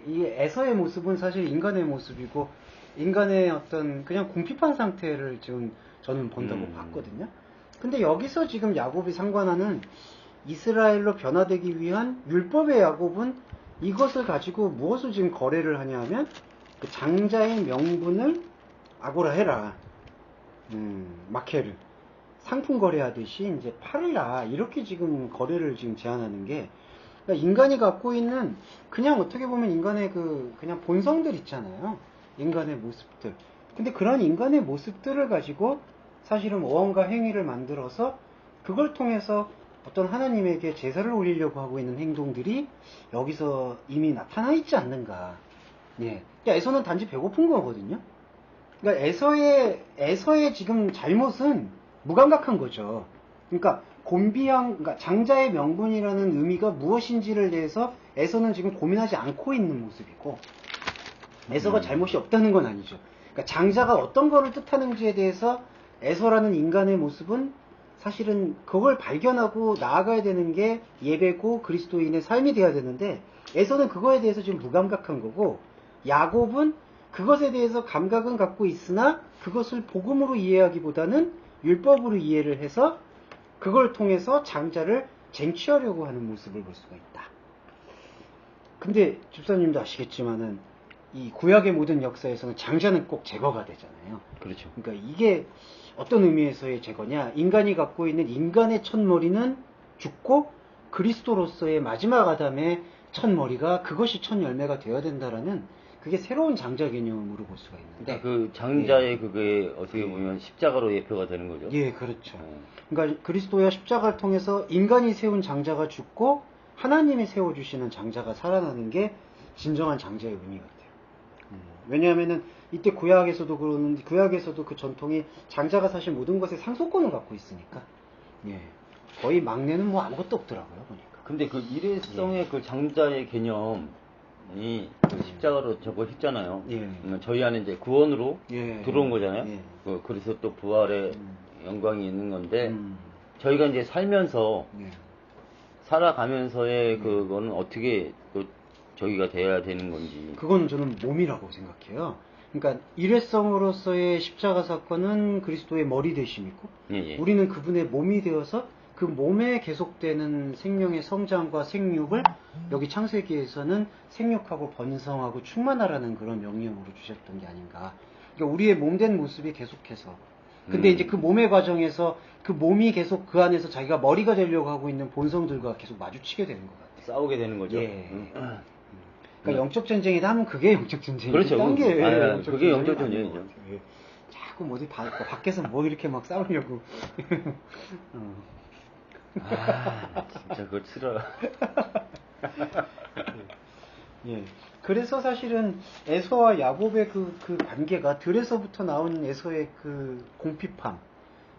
이 에서의 모습은 사실 인간의 모습이고, 인간의 어떤 그냥 궁핍한 상태를 지금 저는 본다고 봤거든요. 근데 여기서 지금 야곱이 상관하는 이스라엘로 변화되기 위한 율법의 야곱은 이것을 가지고 무엇을 지금 거래를 하냐 하면 그 장자의 명분을 아고라해라. 마케를 상품 거래하듯이 이제 팔으라. 이렇게 지금 거래를 지금 제안하는 게, 그러니까 인간이 갖고 있는 그냥 어떻게 보면 인간의 그냥 본성들 있잖아요. 인간의 모습들. 근데 그런 인간의 모습들을 가지고 사실은 어원과 행위를 만들어서 그걸 통해서 어떤 하나님에게 제사를 올리려고 하고 있는 행동들이 여기서 이미 나타나 있지 않는가. 예. 그러니까 에서는 단지 배고픈 거거든요. 그러니까 에서의 지금 잘못은 무감각한 거죠. 그러니까 그러니까 장자의 명분이라는 의미가 무엇인지를 대해서 에서는 지금 고민하지 않고 있는 모습이고, 에서가 잘못이 없다는 건 아니죠. 그러니까 장자가 어떤 거를 뜻하는지에 대해서 에서라는 인간의 모습은 사실은 그걸 발견하고 나아가야 되는 게 예배고 그리스도인의 삶이 돼야 되는데, 에서는 그거에 대해서 지금 무감각한 거고, 야곱은 그것에 대해서 감각은 갖고 있으나 그것을 복음으로 이해하기보다는 율법으로 이해를 해서 그걸 통해서 장자를 쟁취하려고 하는 모습을 볼 수가 있다. 근데 집사님도 아시겠지만은 이 구약의 모든 역사에서는 장자는 꼭 제거가 되잖아요. 그렇죠. 그러니까 이게 어떤 의미에서의 제거냐? 인간이 갖고 있는 인간의 첫머리는 죽고 그리스도로서의 마지막 아담의 첫머리가 그것이 첫 열매가 되어야 된다라는 그게 새로운 장자 개념으로 볼 수가 있는데 그러니까 그 장자의 그게 어떻게 보면 십자가로 예표가 되는 거죠. 예, 그렇죠. 그러니까 그리스도와 십자가를 통해서 인간이 세운 장자가 죽고 하나님이 세워주시는 장자가 살아나는 게 진정한 장자의 의미 같아요. 왜냐하면은 이때 구약에서도 그러는데 구약에서도 그 전통이 장자가 사실 모든 것에 상속권을 갖고 있으니까 예, 거의 막내는 뭐 아무것도 없더라고요 보니까. 근데 그 일회성의 그 장자의 개념이 그 십자가로 저거 했잖아요. 저희 안에 이제 구원으로 들어온 거잖아요. 그래서 또 부활의 영광이 있는 건데 저희가 이제 살면서 살아가면서의 그거는 어떻게 또 저기가 돼야 되는 건지. 그건 저는 몸이라고 생각해요. 그러니까 일회성으로서의 십자가 사건은 그리스도의 머리 되심이고 우리는 그분의 몸이 되어서 그 몸에 계속되는 생명의 성장과 생육을 여기 창세기에서는 생육하고 번성하고 충만하라는 그런 명령으로 주셨던 게 아닌가. 그러니까 우리의 몸된 모습이 계속해서 근데 이제 그 몸의 과정에서 그 몸이 계속 그 안에서 자기가 머리가 되려고 하고 있는 본성들과 계속 마주치게 되는 것 같아요. 싸우게 되는 거죠. 그러니까 영적 전쟁이다 하면 그게 영적 전쟁이죠. 그렇죠. 그게 영적 전쟁이죠. 자꾸 뭐 어디 밖에서 뭐 이렇게 막 싸우려고. 진짜 그거 싫어. 예. 그래서 사실은 에서와 야곱의 그 관계가 들에서부터 나온 에서의 그 공핍함,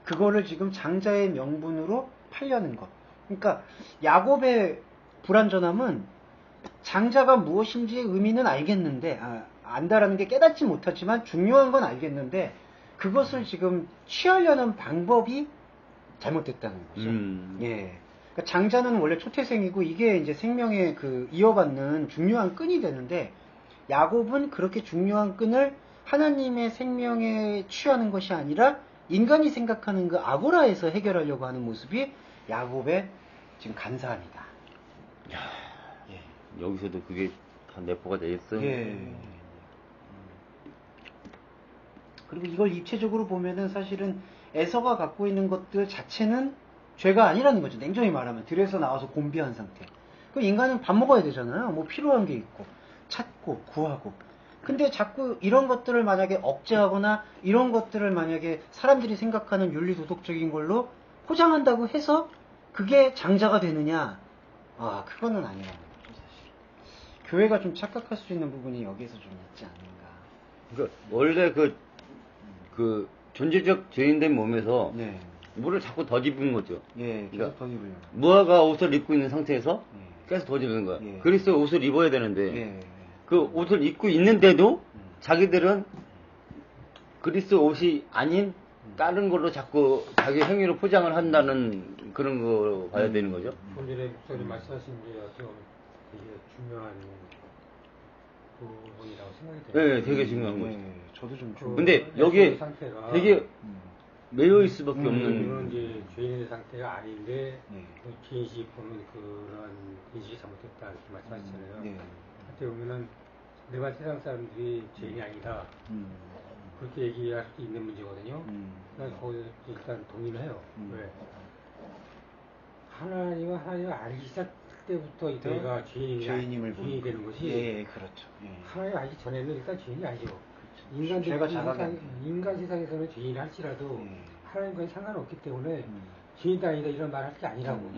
그거를 지금 장자의 명분으로 팔려는 것. 그러니까 야곱의 불완전함은 장자가 무엇인지의 의미는 알겠는데, 안다라는 게 깨닫지 못하지만 중요한 건 알겠는데, 그것을 지금 취하려는 방법이 잘못됐다는 거죠. 예. 그러니까 장자는 원래 초태생이고 이게 이제 생명의 그 이어받는 중요한 끈이 되는데 야곱은 그렇게 중요한 끈을 하나님의 생명에 취하는 것이 아니라 인간이 생각하는 그 아고라에서 해결하려고 하는 모습이 야곱의 지금 간사함이다. 여기서도 그게 다 내포가 되겠어요. 그리고 이걸 입체적으로 보면은 사실은 에서가 갖고 있는 것들 자체는 죄가 아니라는 거죠. 냉정히 말하면 들에서 나와서 곤비한 상태. 그 인간은 밥 먹어야 되잖아요. 뭐 필요한 게 있고 찾고 구하고. 근데 자꾸 이런 것들을 만약에 억제하거나 이런 것들을 만약에 사람들이 생각하는 윤리 도덕적인 걸로 포장한다고 해서 그게 장자가 되느냐? 그거는 아니라는 거죠, 사실. 교회가 좀 착각할 수 있는 부분이 여기에서 좀 있지 않는가. 그러니까 원래 그 존재적 죄인된 몸에서 물을 자꾸 더 집은 거죠. 계속 더 입으려고. 무화가 옷을 입고 있는 상태에서 계속 더 집는 거야. 그리스도 옷을 입어야 되는데 그 옷을 입고 있는데도 자기들은 그리스도 옷이 아닌 다른 걸로 자꾸 자기 행위로 포장을 한다는 그런 거 봐야 되는 거죠. 본전에 목사님 말씀하신 게 어떻게 보면 되게 중요한 부분이라고 생각이 돼요. 되게 중요한 거죠. 저도 좀 근데 여기에 되게 매여 있을 수밖에 없는. 이런 이제 죄인의 상태가 아닌데 개인식 보면 그런 인식이 잘못됐다 이렇게 말씀하시잖아요. 어떻게 보면은 일반 세상 사람들이 죄인이 아니다 그렇게 얘기할 수 있는 문제거든요. 난 거기서 일단 동의를 해요. 왜? 하나님을 알기 시작할 때부터 이때가 죄인이 되는 것이. 그렇죠. 하나님 알기 전에는 일단 죄인이 아니죠. 인간 세상에서는 죄인이 할지라도 하나님과는 상관없기 때문에 죄인이 아니다 이런 말 할 게 아니라고.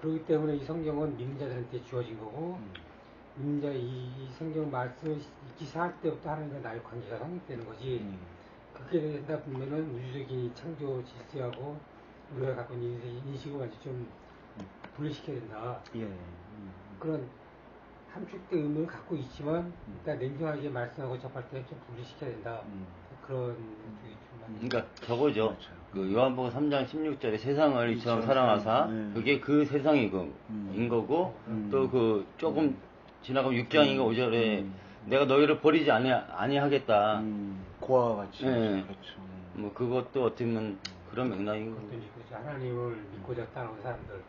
그렇기 때문에 이 성경은 믿는 자들한테 주어진 거고 믿는 자 이 성경 말씀을 읽기 시작할 때부터 하나님과 나의 관계가 성립되는 거지. 그렇게 되다 보면은 우주적인 창조 질서하고 우리가 갖고 있는 인식을 완전 좀 분리시켜야 된다. 그런 함축된 의미를 갖고 있지만 일단 냉정하게 말씀하고 접할 때 좀 분리시켜야 된다. 그런 그러니까 저거죠. 그 요한복음 3장 16절에 세상을 이처럼 사랑하사 그게 그 세상인 거고 또 그 조금 지나가면 6장인가 5절에 내가 너희를 버리지 아니하겠다. 고아와 같이. 네. 그렇죠. 뭐 그것도 어떻게 보면 그런 맥락인 거죠. 하나님을 믿고자 따라온 사람들.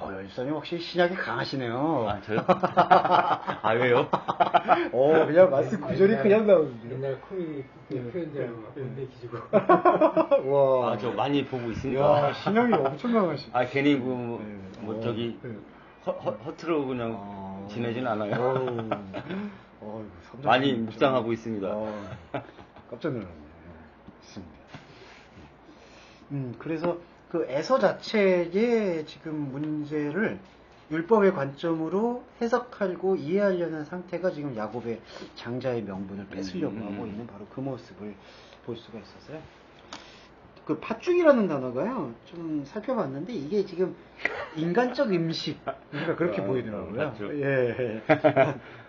열사님 확실히 신약이 강하시네요. 아, 저요? 아, 왜요? 그냥 말씀 구절이 그냥 나오는데. 옛날 코믹 표현대로 막 군대 기지고. 와. 아, 저 많이 보고 있습니다. 야, 신약이 엄청 강하시. 아, 괜히 저기, 허트로 그냥 지내진 않아요. 많이 묵상하고 있습니다. 깜짝 놀랐네. 있습니다. 그래서 그 에서 자체의 지금 문제를 율법의 관점으로 해석하고 이해하려는 상태가 지금 야곱의 장자의 명분을 뺏으려고 하고 있는 바로 그 모습을 볼 수가 있었어요. 그 팥죽이라는 단어가요, 좀 살펴봤는데 이게 지금 인간적 음식, 그러니까 그렇게 보이더라고요. 예.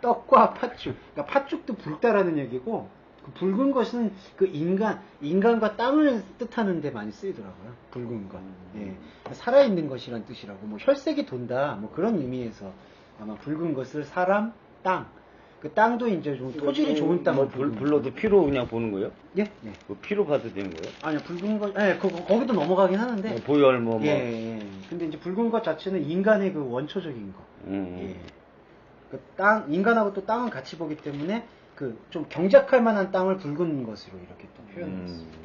떡과 팥죽. 그러니까 팥죽도 붉다라는 얘기고, 그 붉은 것은 그 인간과 땅을 뜻하는 데 많이 쓰이더라고요. 붉은 것. 예. 살아있는 것이란 뜻이라고, 뭐 혈색이 돈다, 뭐 그런 의미에서 아마 붉은 것을 사람, 땅. 그 땅도 이제 좀 토질이 좋은 땅을 불러도 피로 그냥 보는 거예요? 예? 그 피로 봐도 되는 거예요? 아니요, 붉은 것, 거기도 넘어가긴 하는데. 보혈 뭐. 예. 근데 이제 붉은 것 자체는 인간의 그 원초적인 거. 예. 그 인간하고 또 땅은 같이 보기 때문에 그 좀 경작할 만한 땅을 붉은 것으로 이렇게 또 표현했습니다.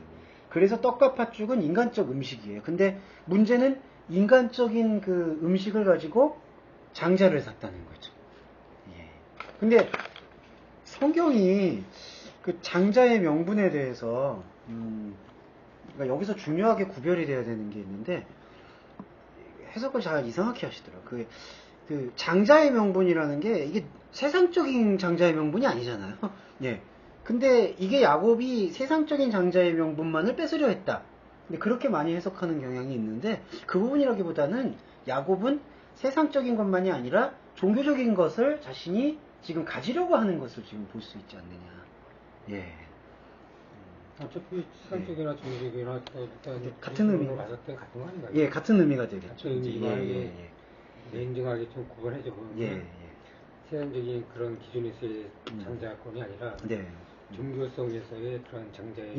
그래서 떡과 팥죽은 인간적 음식이에요. 근데 문제는 인간적인 그 음식을 가지고 장자를 샀다는 거죠. 예. 근데 성경이 그 장자의 명분에 대해서 그러니까 여기서 중요하게 구별이 돼야 되는 게 있는데 해석을 잘 이상하게 하시더라고요. 그 장자의 명분이라는 게 이게 세상적인 장자의 명분이 아니잖아요. 예. 근데 이게 야곱이 세상적인 장자의 명분만을 뺏으려 했다. 근데 그렇게 많이 해석하는 경향이 있는데 그 부분이라기보다는 야곱은 세상적인 것만이 아니라 종교적인 것을 자신이 지금 가지려고 하는 것을 지금 볼 수 있지 않느냐. 예. 어차피 세상적이나 종교적이나 같은 의미. 봤을 때 같은 거 아닌가요? 예, 같은 의미가 되겠죠. 같은 의미가 냉정하게 좀 구분해줘 보면 세상적인 그런 기준에서의 장자권이 아니라 종교성에서의 그런 장자의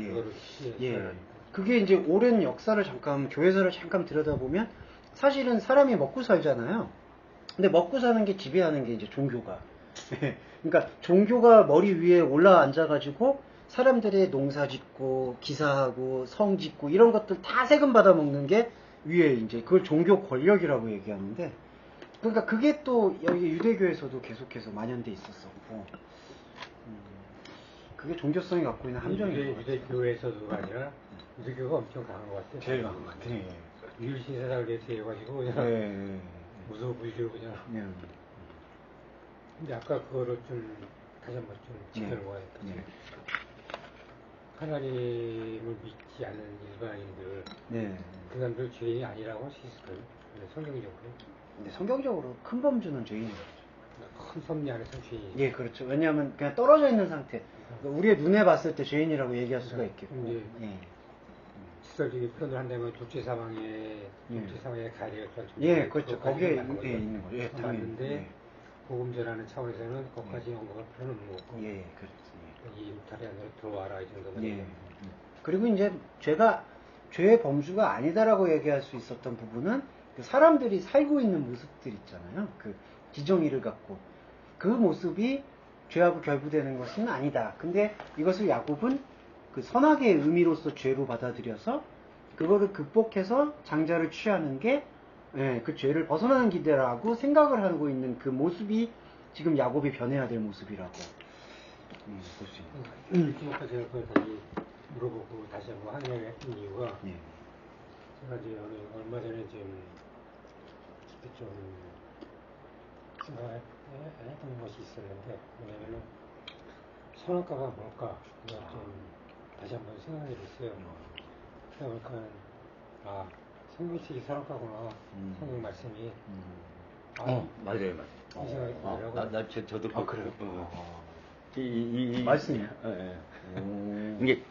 그거를 그게 이제 오랜 역사를 교회사를 잠깐 들여다보면 사실은 사람이 먹고 살잖아요. 근데 먹고 사는 게 지배하는 게 이제 종교가. 그러니까 종교가 머리 위에 올라 앉아가지고 사람들의 농사 짓고 기사하고 성 짓고 이런 것들 다 세금 받아 먹는 게 위에 이제 그걸 종교 권력이라고 얘기하는데, 그러니까 그게 또 여기 유대교에서도 계속해서 만연돼 있었었고, 그게 종교성이 갖고 있는 함정인 것 같아요. 유대교에서도 아니라 유대교가 엄청 강한 것 같아요. 제일 강한 것 같아요. 유일신세상을 내세워가지고 그냥 무소부지로 그냥. 근데 아까 그거를 좀 다시 한번 좀 짚어놓아야 돼. 하나님을 믿지 않는 일반인들, 그 사람들 죄인이 아니라고 할 수 있을까요? 성경적으로? 근데 성경적으로 큰 범주는 죄인이죠. 큰 섭리 안에서 죄인. 예, 그렇죠. 왜냐하면 그냥 떨어져 있는 상태. 우리의 눈에 봤을 때 죄인이라고 얘기할 수가 있겠고. 직설적인 표현을 한다면 독재 사망에 가야 되겠다. 예, 그렇죠. 거기에 있는 거죠. 예, 당연히. 복음전하는 차원에서는 거기까지 언급할 필요는 없는 거고. 예, 그렇죠. 이 울타리 안으로 들어와라 이 정도면. 예. 그리고 이제 죄의 범주가 아니다라고 얘기할 수 있었던 부분은 그 사람들이 살고 있는 모습들 있잖아요. 그 지정의를 갖고 그 모습이 죄하고 결부되는 것은 아니다. 근데 이것을 야곱은 그 선악의 의미로서 죄로 받아들여서 그거를 극복해서 장자를 취하는 게 그 죄를 벗어나는 기대라고 생각을 하고 있는 그 모습이 지금 야곱이 변해야 될 모습이라고 볼 수 있는 거예요. 아까 제가 그걸 다시 물어보고 다시 한번 확인을 했던 이유가 제가 이제 얼마 전에 좀 생각했던 것이 있었는데, 뭐냐면은 선악과가 뭘까 좀 다시 한번 생각해 봤어요. 그러니까 성경책이 선악과구나. 성경 말씀이 맞아요. 이 생각이 들더라고요. 저도 그래요. 이 말씀이요? 이게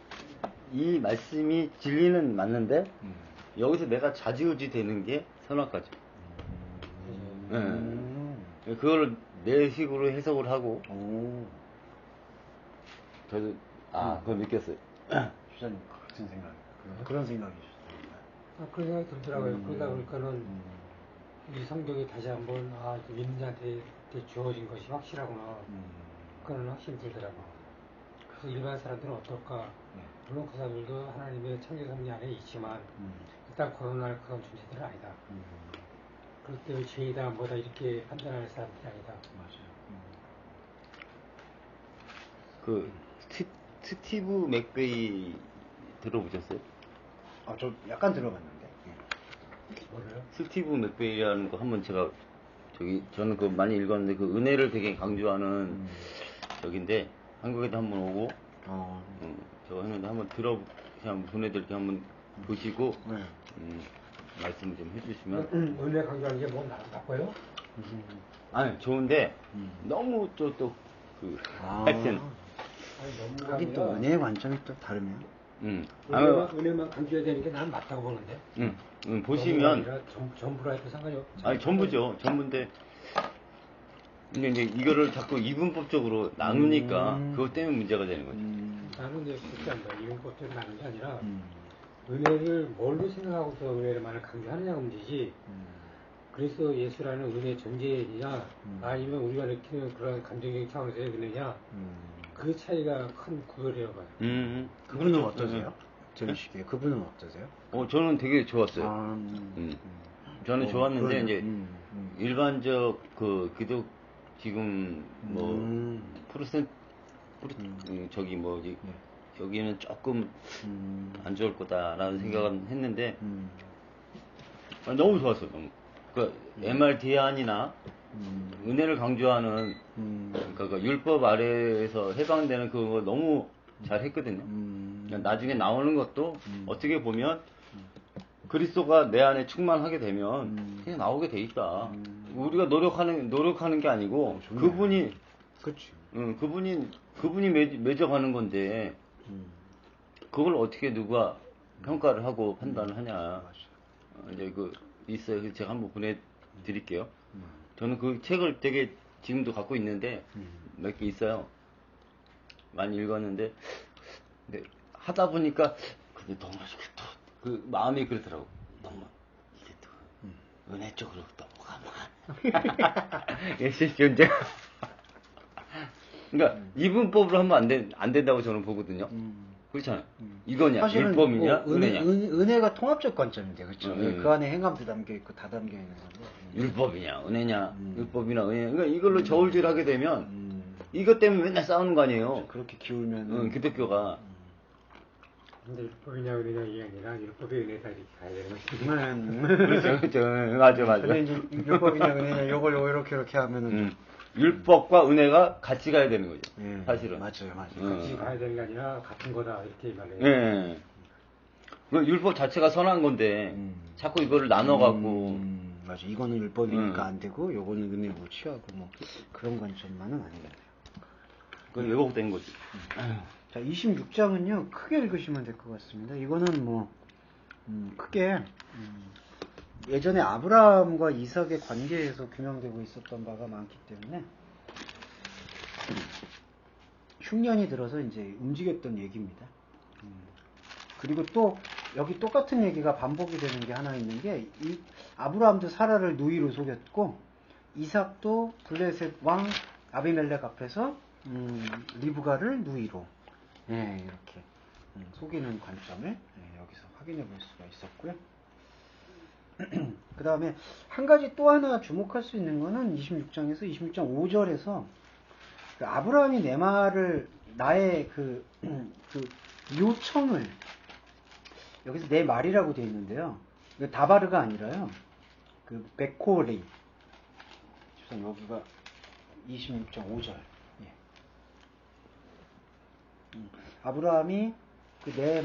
이 말씀이 진리는 맞는데 여기서 내가 좌지우지 되는 게 선악과죠. 그걸 내 식으로 해석을 하고 저도 그걸 느꼈어요. 주장님 같은 생각, 그런 생각이 있었습니다. 그런 생각이 들더라고요. 그러다 보니까는 이 성경이 다시 한번 믿는 자한테 주어진 것이 확실하구나. 그런 확신이 들더라고요. 그래서 일반 사람들은 어떨까? 물론 그 사람들도 하나님의 창조 섭리 안에 있지만 일단 거론할 그런 존재들은 아니다. 그렇기 때문에 죄이다 뭐다 이렇게 판단하는 사람들이 아니다. 맞아요. 그 스티브 맥베이 들어보셨어요? 저 약간 들어봤는데. 뭐래요? 스티브 맥베이라는 거 한번 제가 저는 그거 많이 읽었는데 그 은혜를 되게 강조하는 적인데 한국에도 한번 오고 저거 했는데 한번 그냥 보내드릴게 한번 보시고 말씀 좀 해주시면. 은혜 강조하는 게 뭐 나빠요? 아니 좋은데 너무 하여튼 하긴 또 은혜의 관점이 또 다르면. 은혜만 강조해야 되는 게 난 맞다고 보는데. 보시면 전부라 해도 상관이 없죠. 아니 전부죠. 전부인데 근데 이제 이거를 자꾸 이분법적으로 나누니까 그것 때문에 문제가 되는 거죠. 나는 이제 그렇게 한다. 이분법적으로 나누는 게 아니라 은혜를 뭘로 생각하고서 은혜를만을 강조하느냐가 문제지. 그래서 예수라는 은혜 존재이냐 아니면 우리가 느끼는 그런 감정적인 차원에서의 은혜냐 그 차이가 큰 구별이라고 봐요. 그분은 어떠세요? 들으시기에 그분은 어떠세요? 저는 되게 좋았어요. 저는 좋았는데 이제 일반적 기독 지금 저기 뭐지 여기는 조금 안 좋을 거다라는 생각은 했는데 너무 좋았어요. 너무. 그 MRD안이나 은혜를 강조하는 그러니까 율법 아래에서 해방되는 그거 너무 잘 했거든요. 나중에 나오는 것도 어떻게 보면 그리스도가 내 안에 충만하게 되면 그냥 나오게 돼 있다. 우리가 노력하는 게 아니고 그분이 그렇지. 그분이 맺어가는 건데 그걸 어떻게 누가 평가를 하고 판단을 하냐. 이제 있어요. 그래서 제가 한번 보내드릴게요. 저는 그 책을 되게 지금도 갖고 있는데 몇 개 있어요. 많이 읽었는데 근데 하다 보니까 근데 너무 그 마음이 그렇더라고. 너무 이게 또 은혜 쪽으로 넘어가면 역시 존재. 그러니까 이분법으로 하면 안 된다고 저는 보거든요. 그렇잖아요. 이거냐, 율법이냐, 은혜냐. 은혜가 통합적 관점인데, 그렇죠. 그 안에 행함도 담겨 있고 다 담겨 있는 건데. 율법이냐, 은혜냐, 율법이나 은혜냐. 그러니까 이걸로 저울질하게 되면 이것 때문에 맨날 싸우는 거 아니에요. 그렇게 기울면 기독교가. 근데 율법이냐 은혜냐 이게 아니라 율법의 은혜다 이렇게 가야 되는 거지. 그렇죠. 맞아. 근데 이제 율법이냐 은혜냐 요걸 이렇게 하면은 율법과 은혜가 같이 가야 되는 거죠. 사실은. 맞아요. 같이 가야 되는 게 아니라 같은 거다 이렇게 말해요. 네. 그 율법 자체가 선한 건데 자꾸 이거를 나눠갖고. 맞아. 이거는 율법이니까 안 되고 요거는 은혜로 취하고 뭐 그런 관점만은 아니겠네요. 그건 왜곡된 거지. 자, 26장은요 크게 읽으시면 될 것 같습니다. 이거는 뭐 크게 예전에 아브라함과 이삭의 관계에서 규명되고 있었던 바가 많기 때문에 흉년이 들어서 이제 움직였던 얘기입니다. 그리고 또 여기 똑같은 얘기가 반복이 되는 게 하나 있는 게 아브라함도 사라를 누이로 속였고 이삭도 블레셋 왕 아비멜렉 앞에서 리브가를 누이로 이렇게 속이는 관점을 여기서 확인해 볼 수가 있었고요. 그 다음에 한 가지 또 하나 주목할 수 있는 거는 26장에서 26장 5절에서 그 아브라함이 내 말을 나의 그 요청을 여기서 내 말이라고 되어 있는데요. 다바르가 아니라요. 그 베코리 여기가 26장 5절. 아브라함이 그 내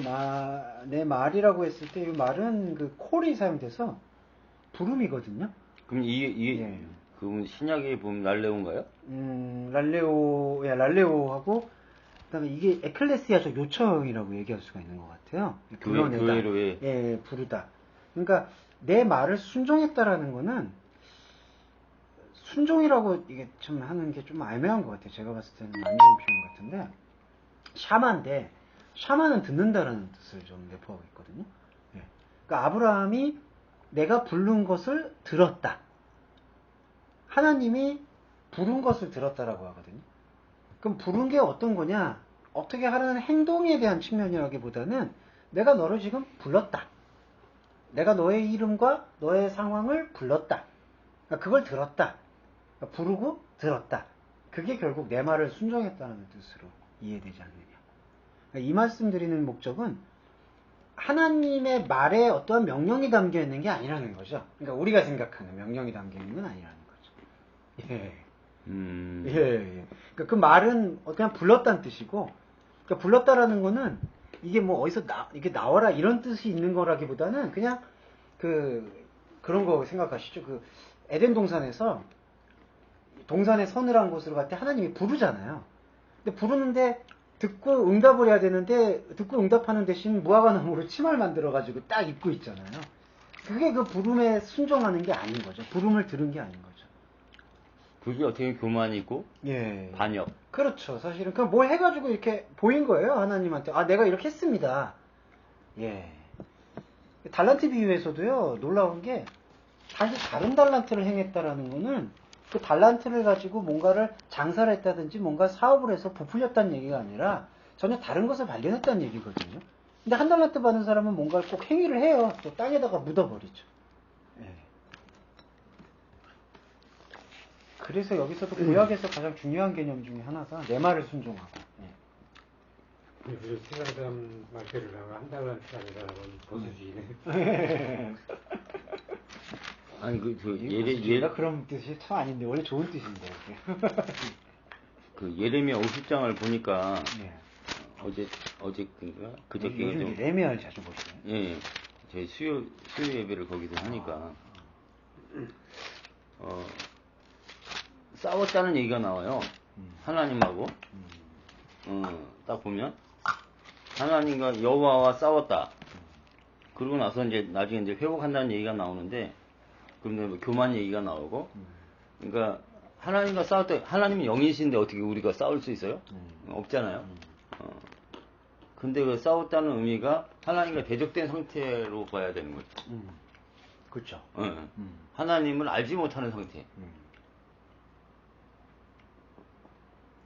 말이라고 했을 때 이 말은 그 콜이 사용돼서 부름이거든요. 그럼 이게 그럼 신약에 보면 랄레오인가요? 랄레오하고 그다음에 이게 에클레시아적 요청이라고 얘기할 수가 있는 것 같아요. 불러내다. 부르다. 그러니까 내 말을 순종했다라는 거는 순종이라고 이게 좀 하는 게 좀 애매한 것 같아요. 제가 봤을 때는 안 좋은 표현 같은데 샤마인데 샤마는 듣는다라는 뜻을 좀 내포하고 있거든요. 예. 그러니까 아브라함이 내가 부른 것을 들었다. 하나님이 부른 것을 들었다라고 하거든요. 그럼 부른 게 어떤 거냐? 어떻게 하라는 행동에 대한 측면이라기보다는 내가 너를 지금 불렀다. 내가 너의 이름과 너의 상황을 불렀다. 그러니까 그걸 들었다. 그러니까 부르고 들었다. 그게 결국 내 말을 순종했다는 뜻으로 이해되지 않느냐. 그러니까 이 말씀 드리는 목적은 하나님의 말에 어떠한 명령이 담겨 있는 게 아니라는 거죠. 그러니까 우리가 생각하는 명령이 담겨 있는 건 아니라는 거죠. 예. 예. 그러니까 그 말은 그냥 불렀다는 뜻이고, 그러니까 불렀다라는 거는 이게 뭐 어디서 이게 나와라 이런 뜻이 있는 거라기보다는 그냥 그런 거 생각하시죠. 그 에덴 동산에서 동산에 서늘한 곳으로 갈 때 하나님이 부르잖아요. 근데 부르는데 듣고 응답을 해야 되는데 듣고 응답하는 대신 무화과나무로 치마를 만들어가지고 딱 입고 있잖아요. 그게 그 부름에 순종하는 게 아닌 거죠. 부름을 들은 게 아닌 거죠. 그게 어떻게 교만이고 예. 반역. 그렇죠. 사실은 그냥 뭘 해가지고 이렇게 보인 거예요. 하나님한테. 아, 내가 이렇게 했습니다. 예. 달란트 비유에서도요. 놀라운 게 다시 다른 달란트를 행했다라는 거는 그 달란트를 가지고 뭔가를 장사를 했다든지 뭔가 사업을 해서 부풀렸다는 얘기가 아니라 전혀 다른 것을 발견했다는 얘기거든요. 근데 한 달란트 받은 사람은 뭔가를 꼭 행위를 해요. 또 땅에다가 묻어버리죠. 예. 그래서 여기서도 구약에서 가장 중요한 개념 중에 하나가 내 말을 순종하고. 예. 그래서 세상 사람 말대로 나가 한 달란트라는 사람은 보수주의네. 아니 얘가 그런 뜻이 참 아닌데 원래 좋은 뜻인데. 그 예레미야 50장을 보니까 예. 어제인가 그저께 요즘 예레미야를 자주 보시네요. 예, 저희 수요 예배를 거기서 하니까 싸웠다는 얘기가 나와요. 하나님하고 딱 보면 하나님과 여호와와 싸웠다. 그러고 나서 이제 나중에 이제 회복한다는 얘기가 나오는데. 그런데 뭐 교만 얘기가 나오고, 그러니까 하나님과 싸울 때 하나님은 영이신데 어떻게 우리가 싸울 수 있어요? 없잖아요. 근데 그 싸웠다는 의미가 하나님과 대적된 상태로 봐야 되는 거죠. 그렇죠. 하나님을 알지 못하는 상태.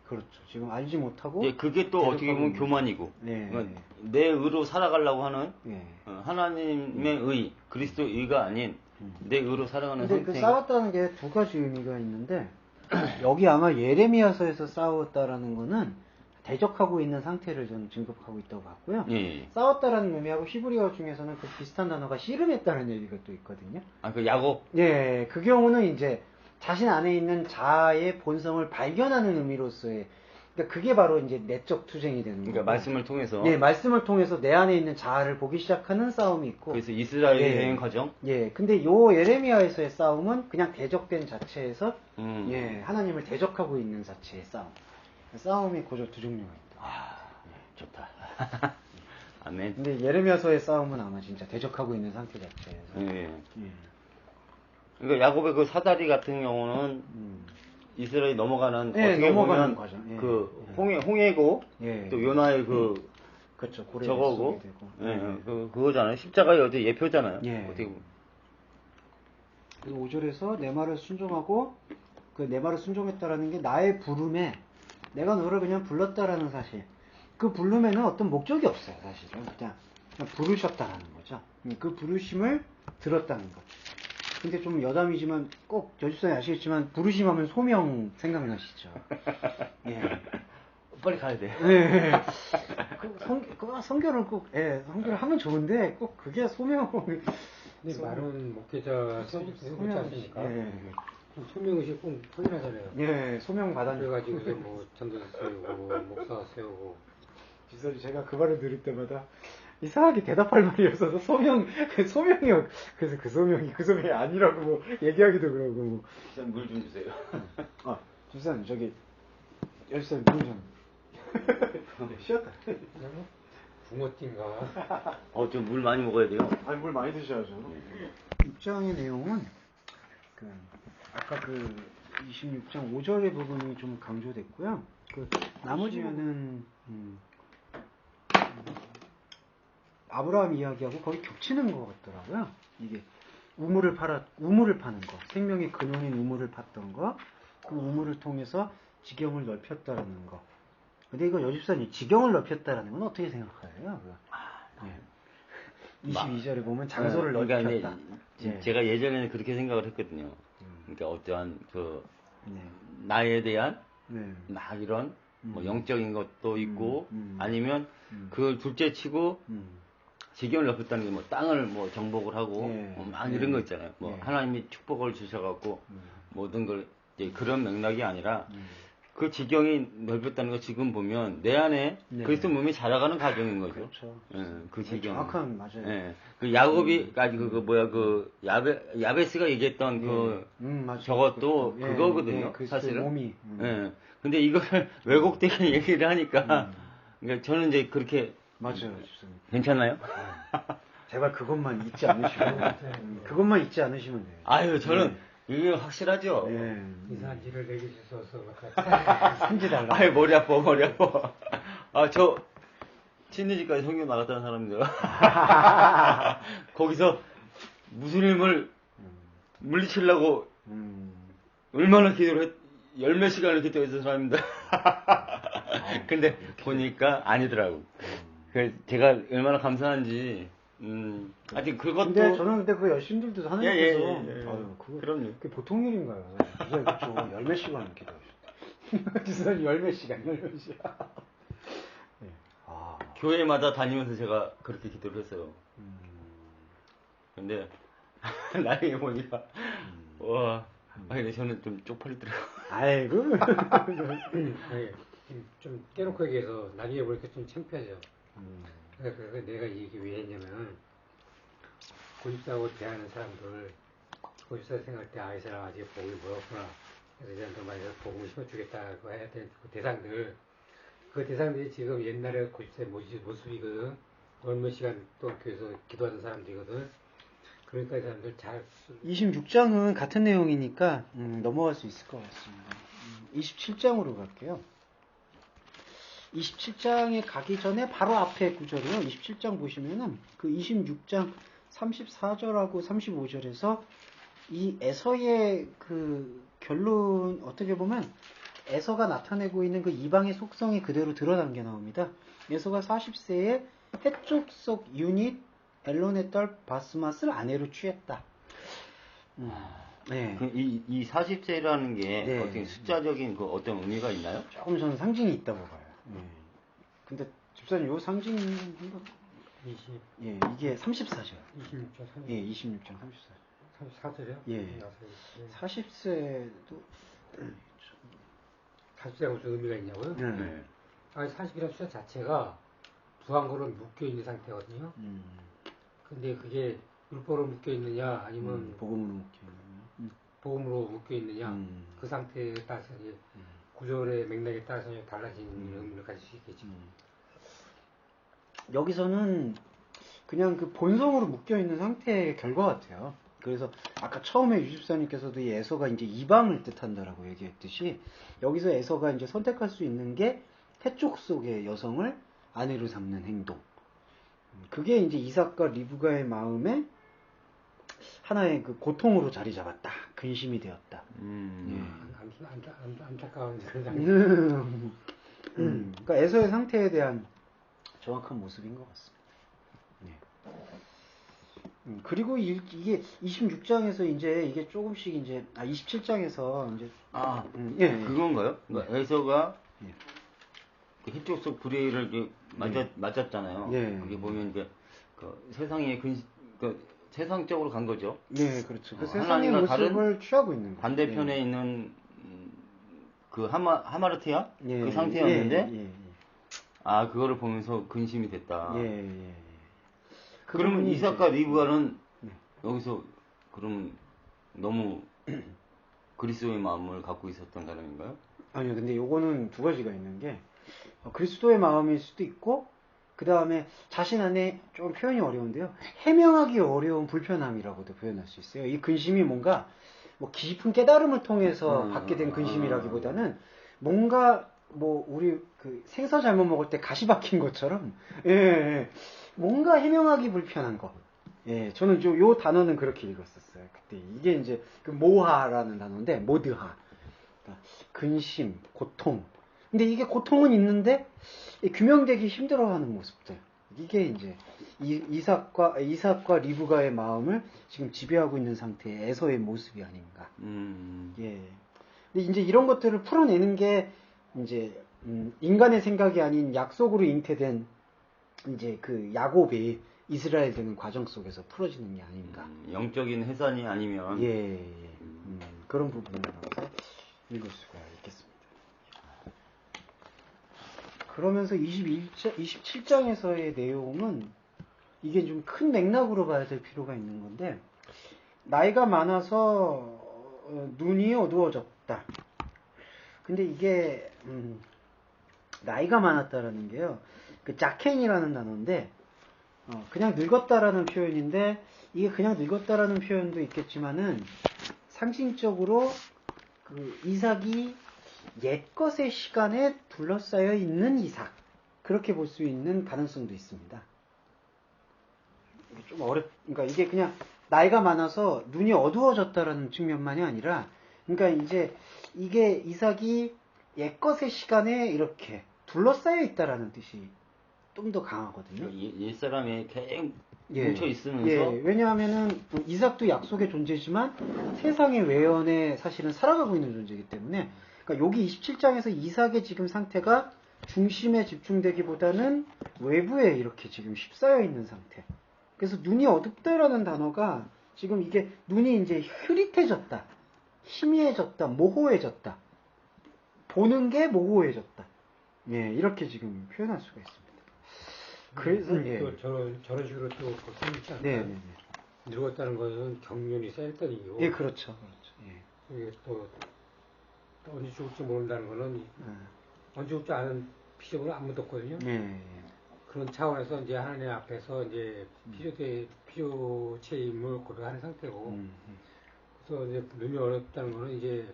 그렇죠. 지금 알지 못하고. 예, 그게 또 어떻게 보면 교만이고. 네. 그러니까 내 의로 살아가려고 하는 네. 하나님의 의, 그리스도의 의가 아닌 내 의로 살아가는 근데 상태. 그 싸웠다는 게 두 가지 의미가 있는데 여기 아마 예레미야서에서 싸웠다라는 거는 대적하고 있는 상태를 좀 증거하고 있다고 봤고요. 예. 싸웠다라는 의미하고 히브리어 중에서는 그 비슷한 단어가 씨름했다는 얘기가 또 있거든요. 아, 그 야곱. 예, 그 경우는 이제 자신 안에 있는 자아의 본성을 발견하는 의미로서의, 그러니까 그게 바로 이제 내적 투쟁이 되는 거예요. 그러니까 말씀을 통해서. 네, 말씀을 통해서 내 안에 있는 자아를 보기 시작하는 싸움이 있고. 그래서 이스라엘의 여행 과정. 예, 근데 요 예레미야에서의 싸움은 그냥 대적된 자체에서 예, 하나님을 대적하고 있는 자체의 싸움. 싸움이 고조 두 종류가 있다. 아, 좋다. 아멘. 근데 예레미야서의 싸움은 아마 진짜 대적하고 있는 상태 자체에서. 예. 그러니까 야곱의 그 사다리 같은 경우는 이스라엘이 넘어가는 어떻게 보면 과정. 예. 그 홍해고 또 요나의 그 그렇죠. 저거고 그거잖아요. 십자가의 어디 예표잖아요. 예. 어떻게 보면. 그 5절에서 내 말을 순종하고 그 내 말을 순종했다라는 게 나의 부름에 내가 너를 그냥 불렀다라는 사실. 그 부름에는 어떤 목적이 없어요, 사실은. 그냥 부르셨다라는 거죠. 그 부르심을 들었다는 거. 근데 좀 여담이지만 꼭 저집사님 아시겠지만 부르심하면 소명 생각나시죠? 예. 빨리 가야 돼. 예. 성결을 꼭, 예, 성결을 하면 좋은데 꼭 그게 소명. 근데 많은 목회자 소명하시니까 소명의식 꼭 확인하잖아요. 예, 소명 받았는데. 그래가지고서 뭐 전도사 세우고 목사 세우고. 집사님 제가 그 말을 들을 때마다 이상하게 대답할 말이 없어서 소명이요. 그래서 그 소명이 아니라고 뭐 얘기하기도 그러고 뭐. 집사님 물 좀 주세요. 아, 집사님 저기 열쇠 물 좀. 쉬었다. 붕어띠인가? 좀 물 많이 먹어야 돼요. 아니 물 많이 드셔야죠. 6장의 내용은 아까 그 26장 5절의 부분이 좀 강조됐고요. 그 나머지는 아브라함 이야기하고 거의 겹치는 것 같더라고요. 이게 우물을 파는 거, 생명의 근원인 우물을 팠던 거, 그 우물을 통해서 지경을 넓혔다라는 거. 근데 이거 여집사님 지경을 넓혔다라는 건 어떻게 생각해요? 네. 22절에 보면 장소를 넓혔다. 네. 제가 예전에는 그렇게 생각을 했거든요. 그러니까 어떠한 나에 대한 막 이런 뭐 영적인 것도 있고 아니면 그걸 둘째치고 지경을 넓혔다는 게 뭐 땅을 뭐 정복을 하고 막 이런 거 있잖아요. 뭐 하나님이 축복을 주셔갖고 모든 걸 이제 그런 맥락이 아니라 그 지경이 넓혔다는 거 지금 보면 내 안에 그리스도 몸이 자라가는 과정인 거죠. 그렇죠. 그 지경. 정확한 맞아요. 그 야곱이 야베스가 얘기했던 저것도 그거거든요. 사실은. 몸이. 근데 이거를 왜곡되게 얘기를 하니까 그러니까 저는 이제 그렇게 맞아요. 괜찮나요? 제발 그것만 잊지 않으시면 그것만 잊지 않으시면 돼요. 아유 저는 이게 확실하죠. 이상한 지를 내기 주셔서 삼지 달라. 아유 머리 아파. 아 저 친내집까지 성경 나갔다는 사람인데요. 거기서 무슬림을 물리치려고 얼마나 기도를 열몇 시간을 기도했던 사람입니다. 근데 보니까 아니더라고. 제가 얼마나 감사한지. 하여튼 그것도. 근데 저는 그 여신들도 하나님께서. 아유, 그럼요. 그게 보통 일인가요? 그죠? 열몇 시간 기도하셨다. 기사님 열몇 시간. 교회마다 다니면서 제가 그렇게 기도를 했어요. 근데, 나중에 보니까, 와, 근데 저는 좀 쪽팔리더라고요. 아이고. 좀 깨놓고 얘기해서 나중에 보니까 좀 창피하죠. 그래서 내가 이 얘기 왜 했냐면, 고집사하고 대하는 사람들, 고집사 생각할 때, 이 사람 아직 복음이 멀었구나. 그래서 이제한테 많이 복음을 심어주겠다고 해야 될 그 대상들, 그 대상들이 지금 옛날에 고집사의 모습이거든. 얼마 시간 동안 교회에서 기도하던 사람들이거든. 그러니까 이 사람들 잘. 26장은 같은 내용이니까 넘어갈 수 있을 것 같습니다. 27장으로 갈게요. 27장에 가기 전에 바로 앞에 구절이요. 27장 보시면은 그 26장 34절하고 35절에서 이 에서의 그 결론, 어떻게 보면 에서가 나타내고 있는 그 이방의 속성이 그대로 드러난 게 나옵니다. 에서가 40세에 해족속 유닛 엘론의 딸 바스맛을 아내로 취했다. 네. 이 40세라는 게 어떻게 숫자적인 그 어떤 의미가 있나요? 조금 저는 상징이 있다고 봐요. 근데 집사님 요 상징 한번 20. 예, 이게 34죠. 26장 30. 예, 26장 34. 34절이요? 예. 40세도 40세가 무슨 의미가 있냐고요? 네. 40이라는 숫자 자체가 부항으로 묶여있는 상태거든요. 근데 그게 율법으로 묶여있느냐, 아니면 복음으로 묶여있느냐, 복음으로 묶여있느냐, 그 상태에 따라서 이제 구절의 맥락에 따라서 달라지는 의미를 가질 수 있겠죠. 여기서는 그냥 그 본성으로 묶여있는 상태의 결과 같아요. 그래서 아까 처음에 유집사님께서도 이 에서가 이제 이방을 뜻한다라고 얘기했듯이 여기서 에서가 이제 선택할 수 있는 게 해쪽 속의 여성을 아내로 삼는 행동. 그게 이제 이삭과 리브가의 마음에 하나의 그 고통으로 자리 잡았다. 근심이 되었다. 안타까운 그런 그러니까 에서의 상태에 대한 정확한 모습인 것 같습니다. 그리고 이게 26장에서 이제 이게 조금씩 이제 27장에서 이제 그건가요? 그러니까 에서가 해쪽 속 불의를 맞았잖아요. 그게 보면 이제 그 세상의 세상적으로 간 거죠. 네, 그렇죠. 그 세상의 모습을 취하고 있는 거죠. 반대편에 있는 그 하마르티아 그 상태였는데 그거를 보면서 근심이 됐다. 그러면 이삭과 리브가는 여기서 그럼 너무 그리스도의 마음을 갖고 있었던 사람인가요? 아니요, 근데 요거는 두 가지가 있는 게 그리스도의 마음일 수도 있고 그 다음에 자신 안에 좀 표현이 어려운데요. 해명하기 어려운 불편함이라고도 표현할 수 있어요. 이 근심이 뭔가 뭐 깊은 깨달음을 통해서 받게 된 근심이라기보다는 뭔가 뭐 우리 그 생선 잘못 먹을 때 가시 박힌 것처럼 뭔가 해명하기 불편한 거. 예, 저는 요 단어는 그렇게 읽었었어요. 그때 이게 이제 그 모하라는 단어인데 모드하. 그러니까 근심, 고통. 근데 이게 고통은 있는데 규명되기 힘들어하는 모습들. 이게 이제 이삭과 리브가의 마음을 지금 지배하고 있는 상태의 에서의 모습이 아닌가. 예. 근데 이제 이런 것들을 풀어내는 게 이제 인간의 생각이 아닌 약속으로 잉태된 이제 그 야곱이 이스라엘 되는 과정 속에서 풀어지는 게 아닌가. 영적인 해산이 아니면. 예. 그런 부분이라서 읽을 수가 있겠습니다. 그러면서 27장에서의 내용은 이게 좀 큰 맥락으로 봐야 될 필요가 있는 건데, 나이가 많아서 눈이 어두워졌다. 근데 이게 나이가 많았다라는 게요, 그 자켄이라는 단어인데 그냥 늙었다라는 표현인데, 이게 그냥 늙었다라는 표현도 있겠지만은 상징적으로 그 이삭이 옛것의 시간에 둘러싸여 있는 이삭, 그렇게 볼 수 있는 가능성도 있습니다. 좀 그러니까 이게 그냥 나이가 많아서 눈이 어두워졌다라는 측면만이 아니라, 그러니까 이제 이게 이삭이 옛것의 시간에 이렇게 둘러싸여 있다라는 뜻이 좀 더 강하거든요. 옛사람에 계속 뭉쳐 있으면서. 예, 왜냐하면은 이삭도 약속의 존재지만 세상의 외연에 사실은 살아가고 있는 존재이기 때문에, 그러니까 여기 27장에서 이삭의 지금 상태가 중심에 집중되기보다는 외부에 이렇게 지금 휩싸여 있는 상태. 그래서 눈이 어둡다라는 단어가 지금 이게 눈이 이제 흐릿해졌다, 희미해졌다, 모호해졌다, 보는 게 모호해졌다. 예, 이렇게 지금 표현할 수가 있습니다. 그래서 예. 또 저런 식으로 또 생기지 않나요? 네. 늙었다는 것은 경륜이 쌓였다는 얘기고. 예, 그렇죠. 예. 이게 또 언제 죽을지 모른다는 거는 언제 죽지 않은 피조물은 아무도 없거든요. 예. 그런 차원에서 이제 하나님 앞에서 이제 필요체임을 고려하는 상태고. 그래서 이제 눈이 어렵다는 거는 이제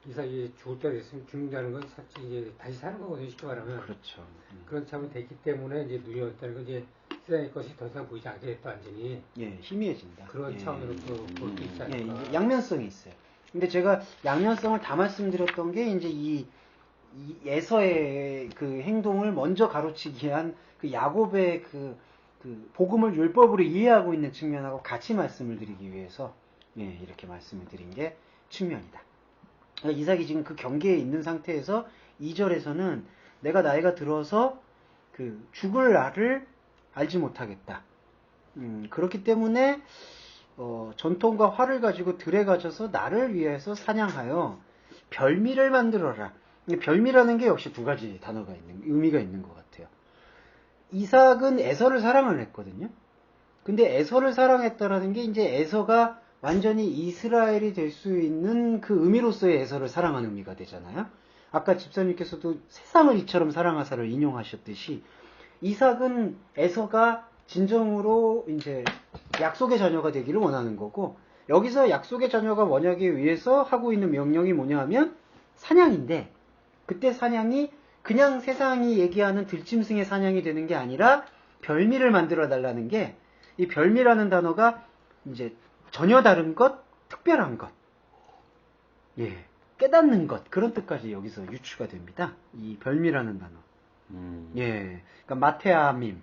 이삭이 죽을 때가 됐으면 죽는다는 건 사실 이제 다시 사는 거거든요, 쉽게 말하면. 그렇죠. 그런 차원이 됐기 때문에 이제 눈이 어렵다는 건 이제 세상의 것이 더 이상 보이지 않게 됐다, 완전히. 예, 희미해진다. 그런 차원으로 또 볼 수 있지 않을까. 예, 양면성이 있어요. 근데 제가 양면성을 다 말씀드렸던 게 이제 이 에서의 그 행동을 먼저 가로치기 위한 그 야곱의 그 복음을 율법으로 이해하고 있는 측면하고 같이 말씀을 드리기 위해서 이렇게 말씀을 드린 게 측면이다. 그러니까 이삭이 지금 그 경계에 있는 상태에서 2절에서는 내가 나이가 들어서 그 죽을 날을 알지 못하겠다. 그렇기 때문에 전통과 활을 가지고 들에 가져서 나를 위해서 사냥하여 별미를 만들어라. 별미라는 게 역시 두 가지 단어가 의미가 있는 것 같아요. 이삭은 에서를 사랑을 했거든요. 근데 에서를 사랑했다라는 게 이제 에서가 완전히 이스라엘이 될 수 있는 그 의미로서의 에서를 사랑하는 의미가 되잖아요. 아까 집사님께서도 세상을 이처럼 사랑하사를 인용하셨듯이 이삭은 에서가 진정으로 이제 약속의 자녀가 되기를 원하는 거고, 여기서 약속의 자녀가 원하기 위해서 하고 있는 명령이 뭐냐 하면 사냥인데, 그때 사냥이 그냥 세상이 얘기하는 들짐승의 사냥이 되는 게 아니라 별미를 만들어 달라는 게, 이 별미라는 단어가 이제 전혀 다른 것, 특별한 것, 깨닫는 것, 그런 뜻까지 여기서 유추가 됩니다. 이 별미라는 단어. 그러니까 마테아밈.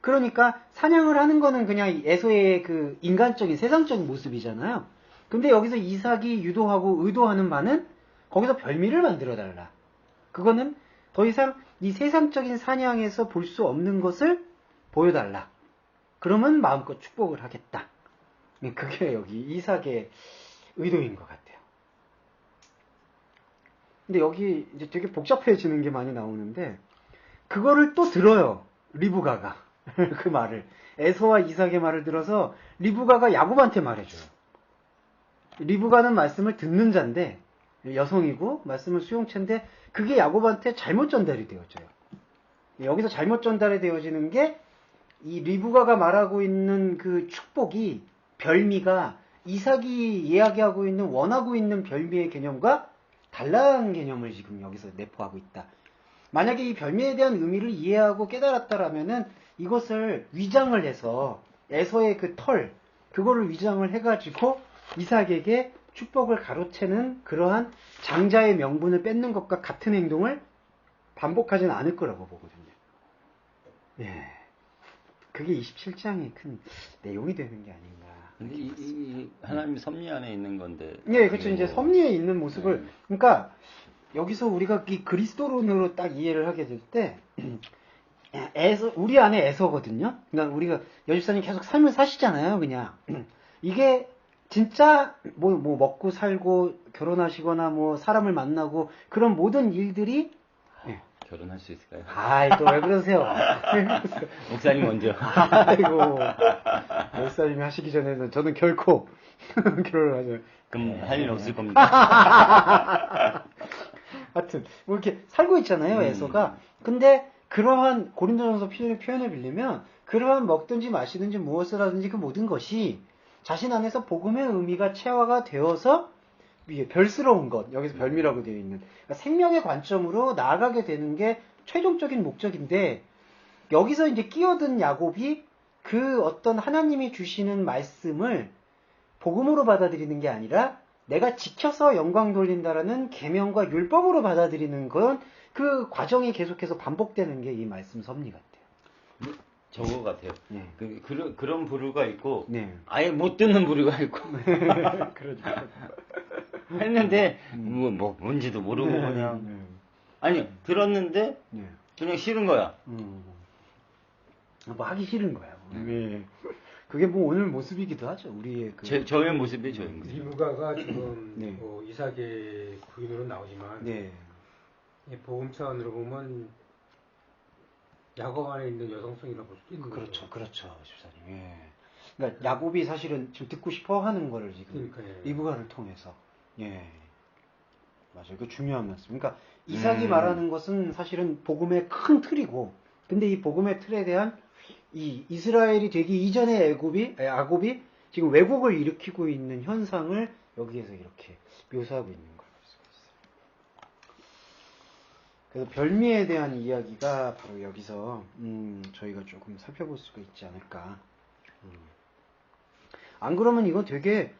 그러니까 사냥을 하는 거는 그냥 에서의 그 인간적인 세상적인 모습이잖아요. 근데 여기서 이삭이 유도하고 의도하는 바는 거기서 별미를 만들어 달라. 그거는 더 이상 이 세상적인 사냥에서 볼 수 없는 것을 보여달라. 그러면 마음껏 축복을 하겠다. 그게 여기 이삭의 의도인 것 같아요. 근데 여기 이제 되게 복잡해지는 게 많이 나오는데, 그거를 또 들어요, 리브가가. 그 말을. 에서와 이삭의 말을 들어서 리브가가 야곱한테 말해줘요. 리브가는 말씀을 듣는 자인데, 여성이고 말씀을 수용체인데, 그게 야곱한테 잘못 전달이 되어져요. 여기서 잘못 전달이 되어지는 게, 이 리브가가 말하고 있는 그 축복이, 별미가 이삭이 이야기하고 있는, 원하고 있는 별미의 개념과 달라는 개념을 지금 여기서 내포하고 있다. 만약에 이 별미에 대한 의미를 이해하고 깨달았다라면은 이것을 위장을 해서 에서의 그 털, 그거를 위장을 해가지고 이삭에게 축복을 가로채는 그러한 장자의 명분을 뺏는 것과 같은 행동을 반복하지는 않을 거라고 보거든요. 예. 그게 27장의 큰 내용이 되는 게 아닌가. 근데 이 하나님 섭리 안에 있는 건데. 예, 그렇죠. 이제 섭리에 있는 모습을, 그러니까 여기서 우리가 이 그리스도론으로 딱 이해를 하게 될 때, 우리 안에 에서거든요. 그러니까 우리가 여집사님 계속 삶을 사시잖아요, 그냥. 이게 진짜 뭐 먹고 살고 결혼하시거나 뭐 사람을 만나고 그런 모든 일들이 결혼할 수 있을까요? 아이, 또 왜 그러세요? 목사님 먼저. 아이고, 목사님이 하시기 전에는 저는 결코 결혼을 하죠. 그럼 할 일 없을 겁니다. 하여튼 뭐 이렇게 살고 있잖아요, 에서가. 근데 그러한 고린도전서 표현을 빌리면 그러한 먹든지 마시든지 무엇을 하든지 그 모든 것이 자신 안에서 복음의 의미가 체화가 되어서 별스러운 것, 여기서 별미라고 되어 있는 그러니까 생명의 관점으로 나아가게 되는 게 최종적인 목적인데, 여기서 이제 끼어든 야곱이 그 어떤 하나님이 주시는 말씀을 복음으로 받아들이는 게 아니라 내가 지켜서 영광 돌린다라는 계명과 율법으로 받아들이는 건 그 과정이 계속해서 반복되는 게 이 말씀 섭리 같아요. 저거 같아요. 네. 그런 부류가 있고, 네. 아예 못 듣는 부류가 있고. 그렇죠. 했는데, 뭔지도 모르고 그냥. 아니, 들었는데, 그냥 싫은 거야. 뭐 하기 싫은 거야. 네. 그게 뭐 오늘 모습이기도 하죠. 우리의 저의 모습이 저의 모습. 리브가가 지금 뭐 이삭의 부인으로 나오지만, 복음차원으로 보면 야곱 안에 있는 여성성이라고 볼 수도 있는 거죠. 그렇죠, 집사님. 예. 그러니까 야곱이 사실은 지금 듣고 싶어 하는 거를 지금 리브가를 통해서. 예. 맞아요. 그 중요한 말씀. 그러니까 이삭이 말하는 것은 사실은 복음의 큰 틀이고, 근데 이 복음의 틀에 대한 이 이스라엘이 되기 이전의 야곱이 지금 왜곡을 일으키고 있는 현상을 여기에서 이렇게 묘사하고 있는 걸 볼 수가 있어요. 그래서 별미에 대한 이야기가 바로 여기서 저희가 조금 살펴볼 수가 있지 않을까. 안 그러면 이거 되게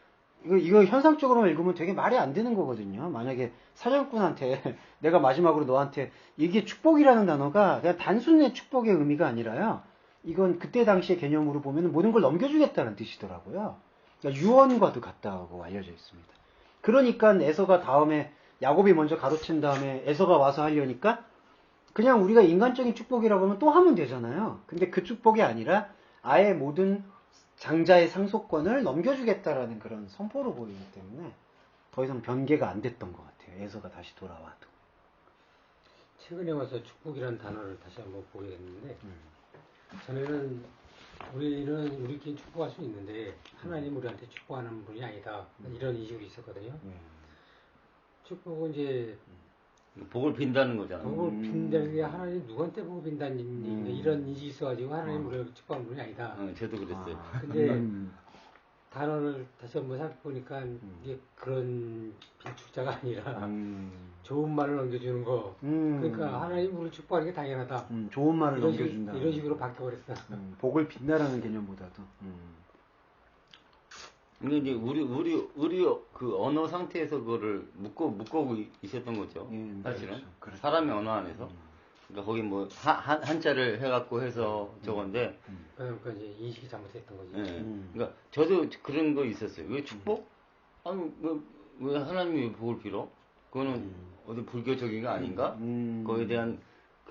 이거 현상적으로만 읽으면 되게 말이 안 되는 거거든요. 만약에 사냥꾼한테 내가 마지막으로 너한테 이게 축복이라는 단어가 그냥 단순의 축복의 의미가 아니라요. 이건 그때 당시의 개념으로 보면 모든 걸 넘겨주겠다는 뜻이더라고요. 그러니까 유언과도 같다고 알려져 있습니다. 그러니까 에서가 다음에 야곱이 먼저 가로챈 다음에 에서가 와서 하려니까 그냥 우리가 인간적인 축복이라고 하면 또 하면 되잖아요. 근데 그 축복이 아니라 아예 모든 장자의 상속권을 넘겨주겠다라는 그런 선포로 보이기 때문에 더 이상 변개가 안 됐던 것 같아요. 에서가 다시 돌아와도. 최근에 와서 축복이라는 단어를 다시 한번 보게 됐는데, 전에는 우리는 우리끼리 축복할 수 있는데 하나님 우리한테 축복하는 분이 아니다, 이런 인식이 있었거든요. 축복은 이제 복을 빈다는 거잖아요. 복을 빈다는 게 하나님 누구한테 복을 빈다는 이런 인식이 있어가지고 하나님 우리를 축복하는 분이 아니다. 저도 그랬어요. 근데 단어를 다시 한번 살펴보니까 이게 그런 빈축자가 아니라 좋은 말을 넘겨주는 거. 그러니까 하나님 우리를 축복하는 게 당연하다. 좋은 말을 넘겨준다. 이런 식으로 바뀌어버렸어. 복을 빈다라는 개념보다도. 근데 이제 우리 그 언어 상태에서 그거를 묶고 있었던 거죠. 사실은. 그렇죠. 사람의 언어 안에서. 그러니까 거기 뭐 한자를 해갖고 해서 저건데. 그러니까 이제 인식이 잘못했던 거지. 그러니까 저도 그런 거 있었어요. 왜 축복? 아니 왜 하나님이 복을 빌어? 그거는 어디 불교적인 거 아닌가? 그거에 대한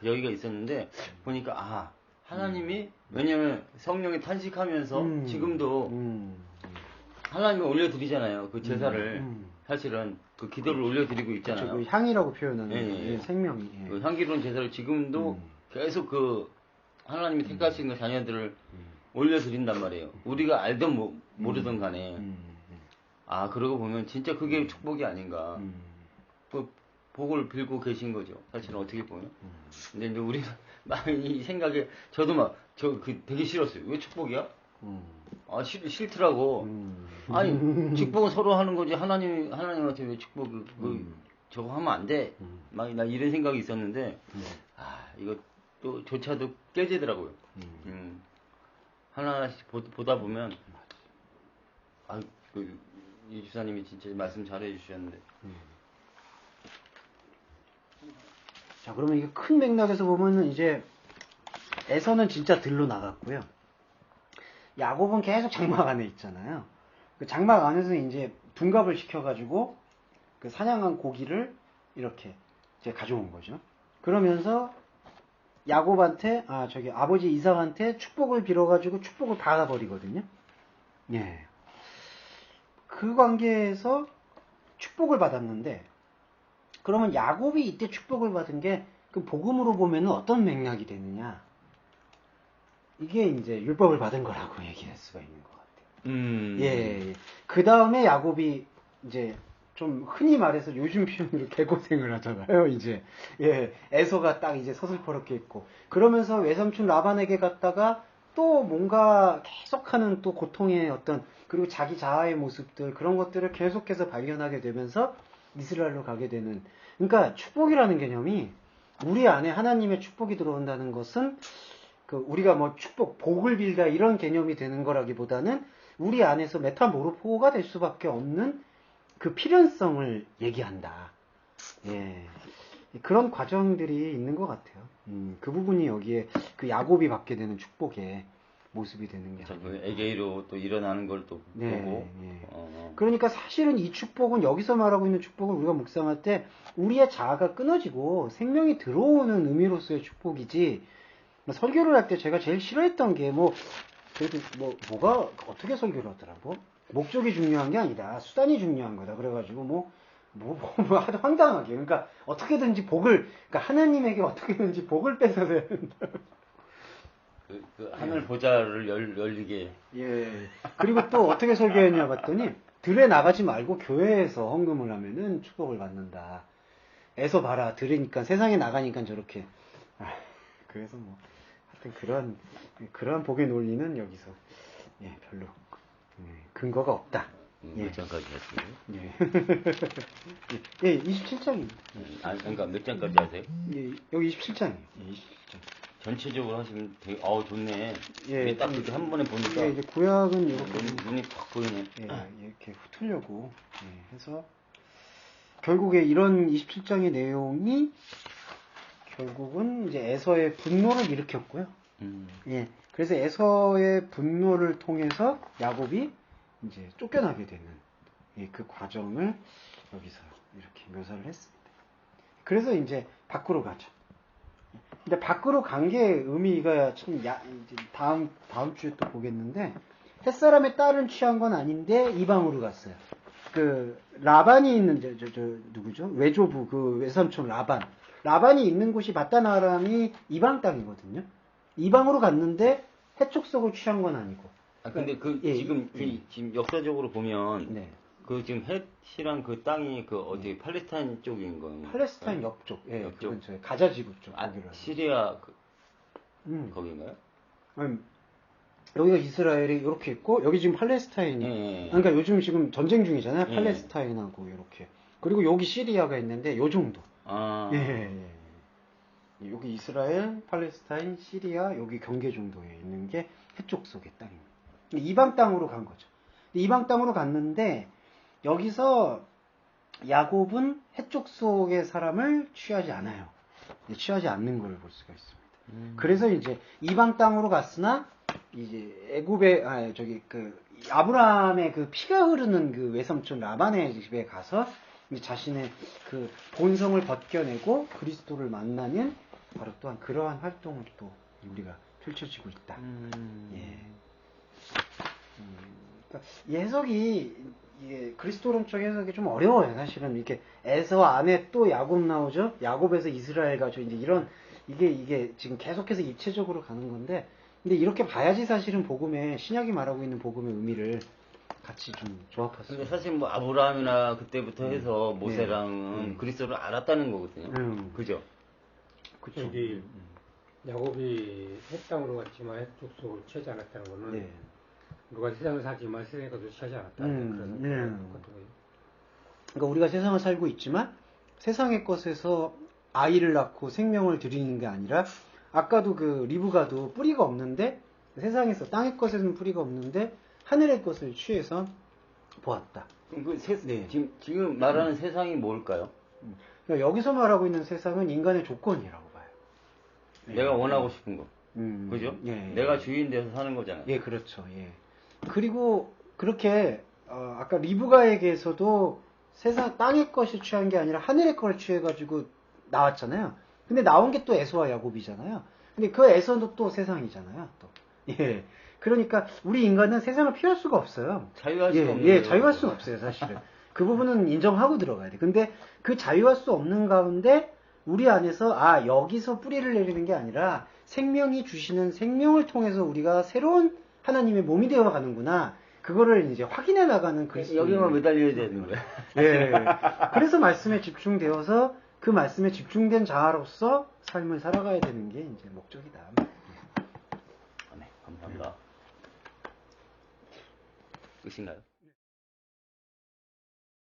여기가 있었는데 보니까 하나님이 왜냐면 성령이 탄식하면서 지금도 하나님이 올려드리잖아요. 그 제사를 사실은 그 기도를 올려드리고 있잖아요. 그렇죠. 그 향이라고 표현하는 생명이. 그 향기로운 제사를 지금도 계속 그 하나님이 택하신 그 자녀들을 올려드린단 말이에요. 우리가 알든 모르든 간에. 그러고 보면 진짜 그게 축복이 아닌가. 그 복을 빌고 계신 거죠. 사실은 어떻게 보면. 근데 이제 우리가 막 이 생각에 저도 되게 싫었어요. 왜 축복이야? 싫더라고. 아니, 축복은 서로 하는 거지. 하나님한테 왜 저거 하면 안 돼. 나 이런 생각이 있었는데, 이거 또 조차도 깨지더라고요. 하나씩 보다 보면 이 주사님이 진짜 말씀 잘해 주셨는데. 자, 그러면 이게 큰 맥락에서 보면은 이제 에서는 진짜 들로 나갔고요. 야곱은 계속 장막 안에 있잖아요. 그 장막 안에서 이제 둔갑을 시켜가지고 그 사냥한 고기를 이렇게 이제 가져온 거죠. 그러면서 야곱한테 아버지 이삭한테 축복을 빌어가지고 축복을 받아버리거든요. 예. 그 관계에서 축복을 받았는데, 그러면 야곱이 이때 축복을 받은 게 그 복음으로 보면은 어떤 맥락이 되느냐? 이게 이제 율법을 받은 거라고 얘기할 수가 있는 것 같아요. 예. 그 다음에 야곱이 이제 좀 흔히 말해서 요즘 표현으로 개고생을 하잖아요. 이제 에서가 딱 이제 서슬퍼렇게 있고, 그러면서 외삼촌 라반에게 갔다가 또 뭔가 계속하는 또 고통의 어떤, 그리고 자기 자아의 모습들, 그런 것들을 계속해서 발견하게 되면서 이스라엘로 가게 되는. 그러니까 축복이라는 개념이 우리 안에 하나님의 축복이 들어온다는 것은 그 우리가 뭐 축복, 복을 빌다 이런 개념이 되는 거라기보다는 우리 안에서 메타모르포가 될 수밖에 없는 그 필연성을 얘기한다. 예. 그런 과정들이 있는 것 같아요. 그 부분이 여기에 그 야곱이 받게 되는 축복의 모습이 되는 게 아니에요. 그 에게이로 또 일어나는 걸 또 보고. 그러니까 사실은 이 축복은, 여기서 말하고 있는 축복은 우리가 묵상할 때 우리의 자아가 끊어지고 생명이 들어오는 의미로서의 축복이지. 설교를 할 때 제가 제일 싫어했던 게 그래도 뭐가 어떻게 설교를 하더라고? 목적이 중요한 게 아니다. 수단이 중요한 거다. 그래가지고 아주 황당하게. 그러니까 어떻게든지 그러니까 하나님에게 어떻게든지 복을 뺏어야 된다. 그 하늘 보좌를 열리게. 예. 그리고 또 어떻게 설교했냐 봤더니, 들에 나가지 말고 교회에서 헌금을 하면은 축복을 받는다. 에서 봐라. 들으니까, 세상에 나가니까 저렇게. 그래서 하여튼 그러한 복의 논리는 여기서 별로 근거가 없다. 몇 장까지 하세요? 예, 27장입니다. 그러니까 몇 장까지 하세요? 예, 여기 27장이에요. 27장. 전체적으로 하시면 되게, 좋네. 예, 딱 이렇게 한 번에 보니까. 이제 구약은 이렇게 눈이 팍 보이네. 이렇게 훑으려고 해서, 결국에 이런 27장의 내용이 결국은 이제 에서의 분노를 일으켰고요. 예, 그래서 에서의 분노를 통해서 야곱이 이제 쫓겨나게 되는 그 과정을 여기서 이렇게 묘사를 했습니다. 그래서 이제 밖으로 가죠. 근데 밖으로 간 게 의미가 참 이제 다음 주에 또 보겠는데, 햇사람의 딸은 취한 건 아닌데 이방으로 갔어요. 그 라반이 있는 누구죠? 외조부 그 외삼촌 라반이 있는 곳이 바다나람이 이방 땅이거든요. 이방으로 갔는데 해촉석을 취한 건 아니고. 근데 지금 역사적으로 보면 그 지금 헷이랑 그 땅이 그 어디 팔레스타인 쪽인 거예요. 팔레스타인 옆쪽, 그 근처에 가자 지구 쪽. 시리아 거긴가요? 여기가 이스라엘이 이렇게 있고, 여기 지금 팔레스타인이. 그러니까 요즘 지금 전쟁 중이잖아요. 팔레스타인하고 이렇게. 그리고 여기 시리아가 있는데 요 정도. 여기 이스라엘, 팔레스타인, 시리아, 여기 경계 정도에 있는 게 해쪽 속의 땅입니다. 이방 땅으로 간 거죠. 이방 땅으로 갔는데 여기서 야곱은 해쪽 속의 사람을 취하지 않아요. 취하지 않는 걸 볼 수가 있습니다. 그래서 이제 이방 땅으로 갔으나 이제 아브라함의 그 피가 흐르는 그 외삼촌 라반의 집에 가서 자신의 그 본성을 벗겨내고 그리스도를 만나는 바로 또한 그러한 활동을 또 우리가 펼쳐지고 있다. 그러니까 이 해석이 그리스도론적 해석이 좀 어려워요. 사실은 이렇게 에서 안에 또 야곱 나오죠. 야곱에서 이스라엘 가죠. 이제 이런 이게 지금 계속해서 입체적으로 가는 건데, 근데 이렇게 봐야지 사실은 복음의 신약이 말하고 있는 복음의 의미를 같이 좀 조합할 수. 근데 사실 뭐 아브라함이나 그때부터 해서 모세랑은 그리스도를 알았다는 거거든요. 그죠? 그쵸. 여기 야곱이 햇 땅으로 갔지만 해쪽 속을 취하지 않았다는 거는 누가 세상을 살지만 세상에 가서 취하지 않았다는 그런 것같아요. 그러니까 우리가 세상을 살고 있지만 세상의 것에서 아이를 낳고 생명을 드리는 게 아니라 아까도 그 리브가도 뿌리가 없는데 세상에서 땅의 것에는 뿌리가 없는데 하늘의 것을 취해서 보았다. 그럼 지금 말하는 세상이 뭘까요? 그러니까 여기서 말하고 있는 세상은 인간의 조건이라고 봐요. 내가 원하고 싶은 거. 그죠? 예, 내가 주인 돼서 사는 거잖아요. 예, 그렇죠. 예. 그리고 그렇게 아까 리브가에게서도 세상 땅의 것이 취한 게 아니라 하늘의 것을 취해가지고 나왔잖아요. 근데 나온 게 또 에서와 야곱이잖아요. 근데 그 에서도 또 세상이잖아요. 또. 예. 그러니까 우리 인간은 세상을 피할 수가 없어요. 자유할 수가 없는 예, 자유할 수는 없어요, 사실은. 그 부분은 인정하고 들어가야 돼. 근데 그 자유할 수 없는 가운데 우리 안에서 여기서 뿌리를 내리는 게 아니라 생명이 주시는 생명을 통해서 우리가 새로운 하나님의 몸이 되어 가는구나. 그거를 이제 확인해 나가는 그리스도. 여기만 매달려야 되는 거야. 예. 그래서 말씀에 집중되어서 그 말씀에 집중된 자아로서 삶을 살아가야 되는 게 이제 목적이다. 네, 감사합니다. 끝인가요?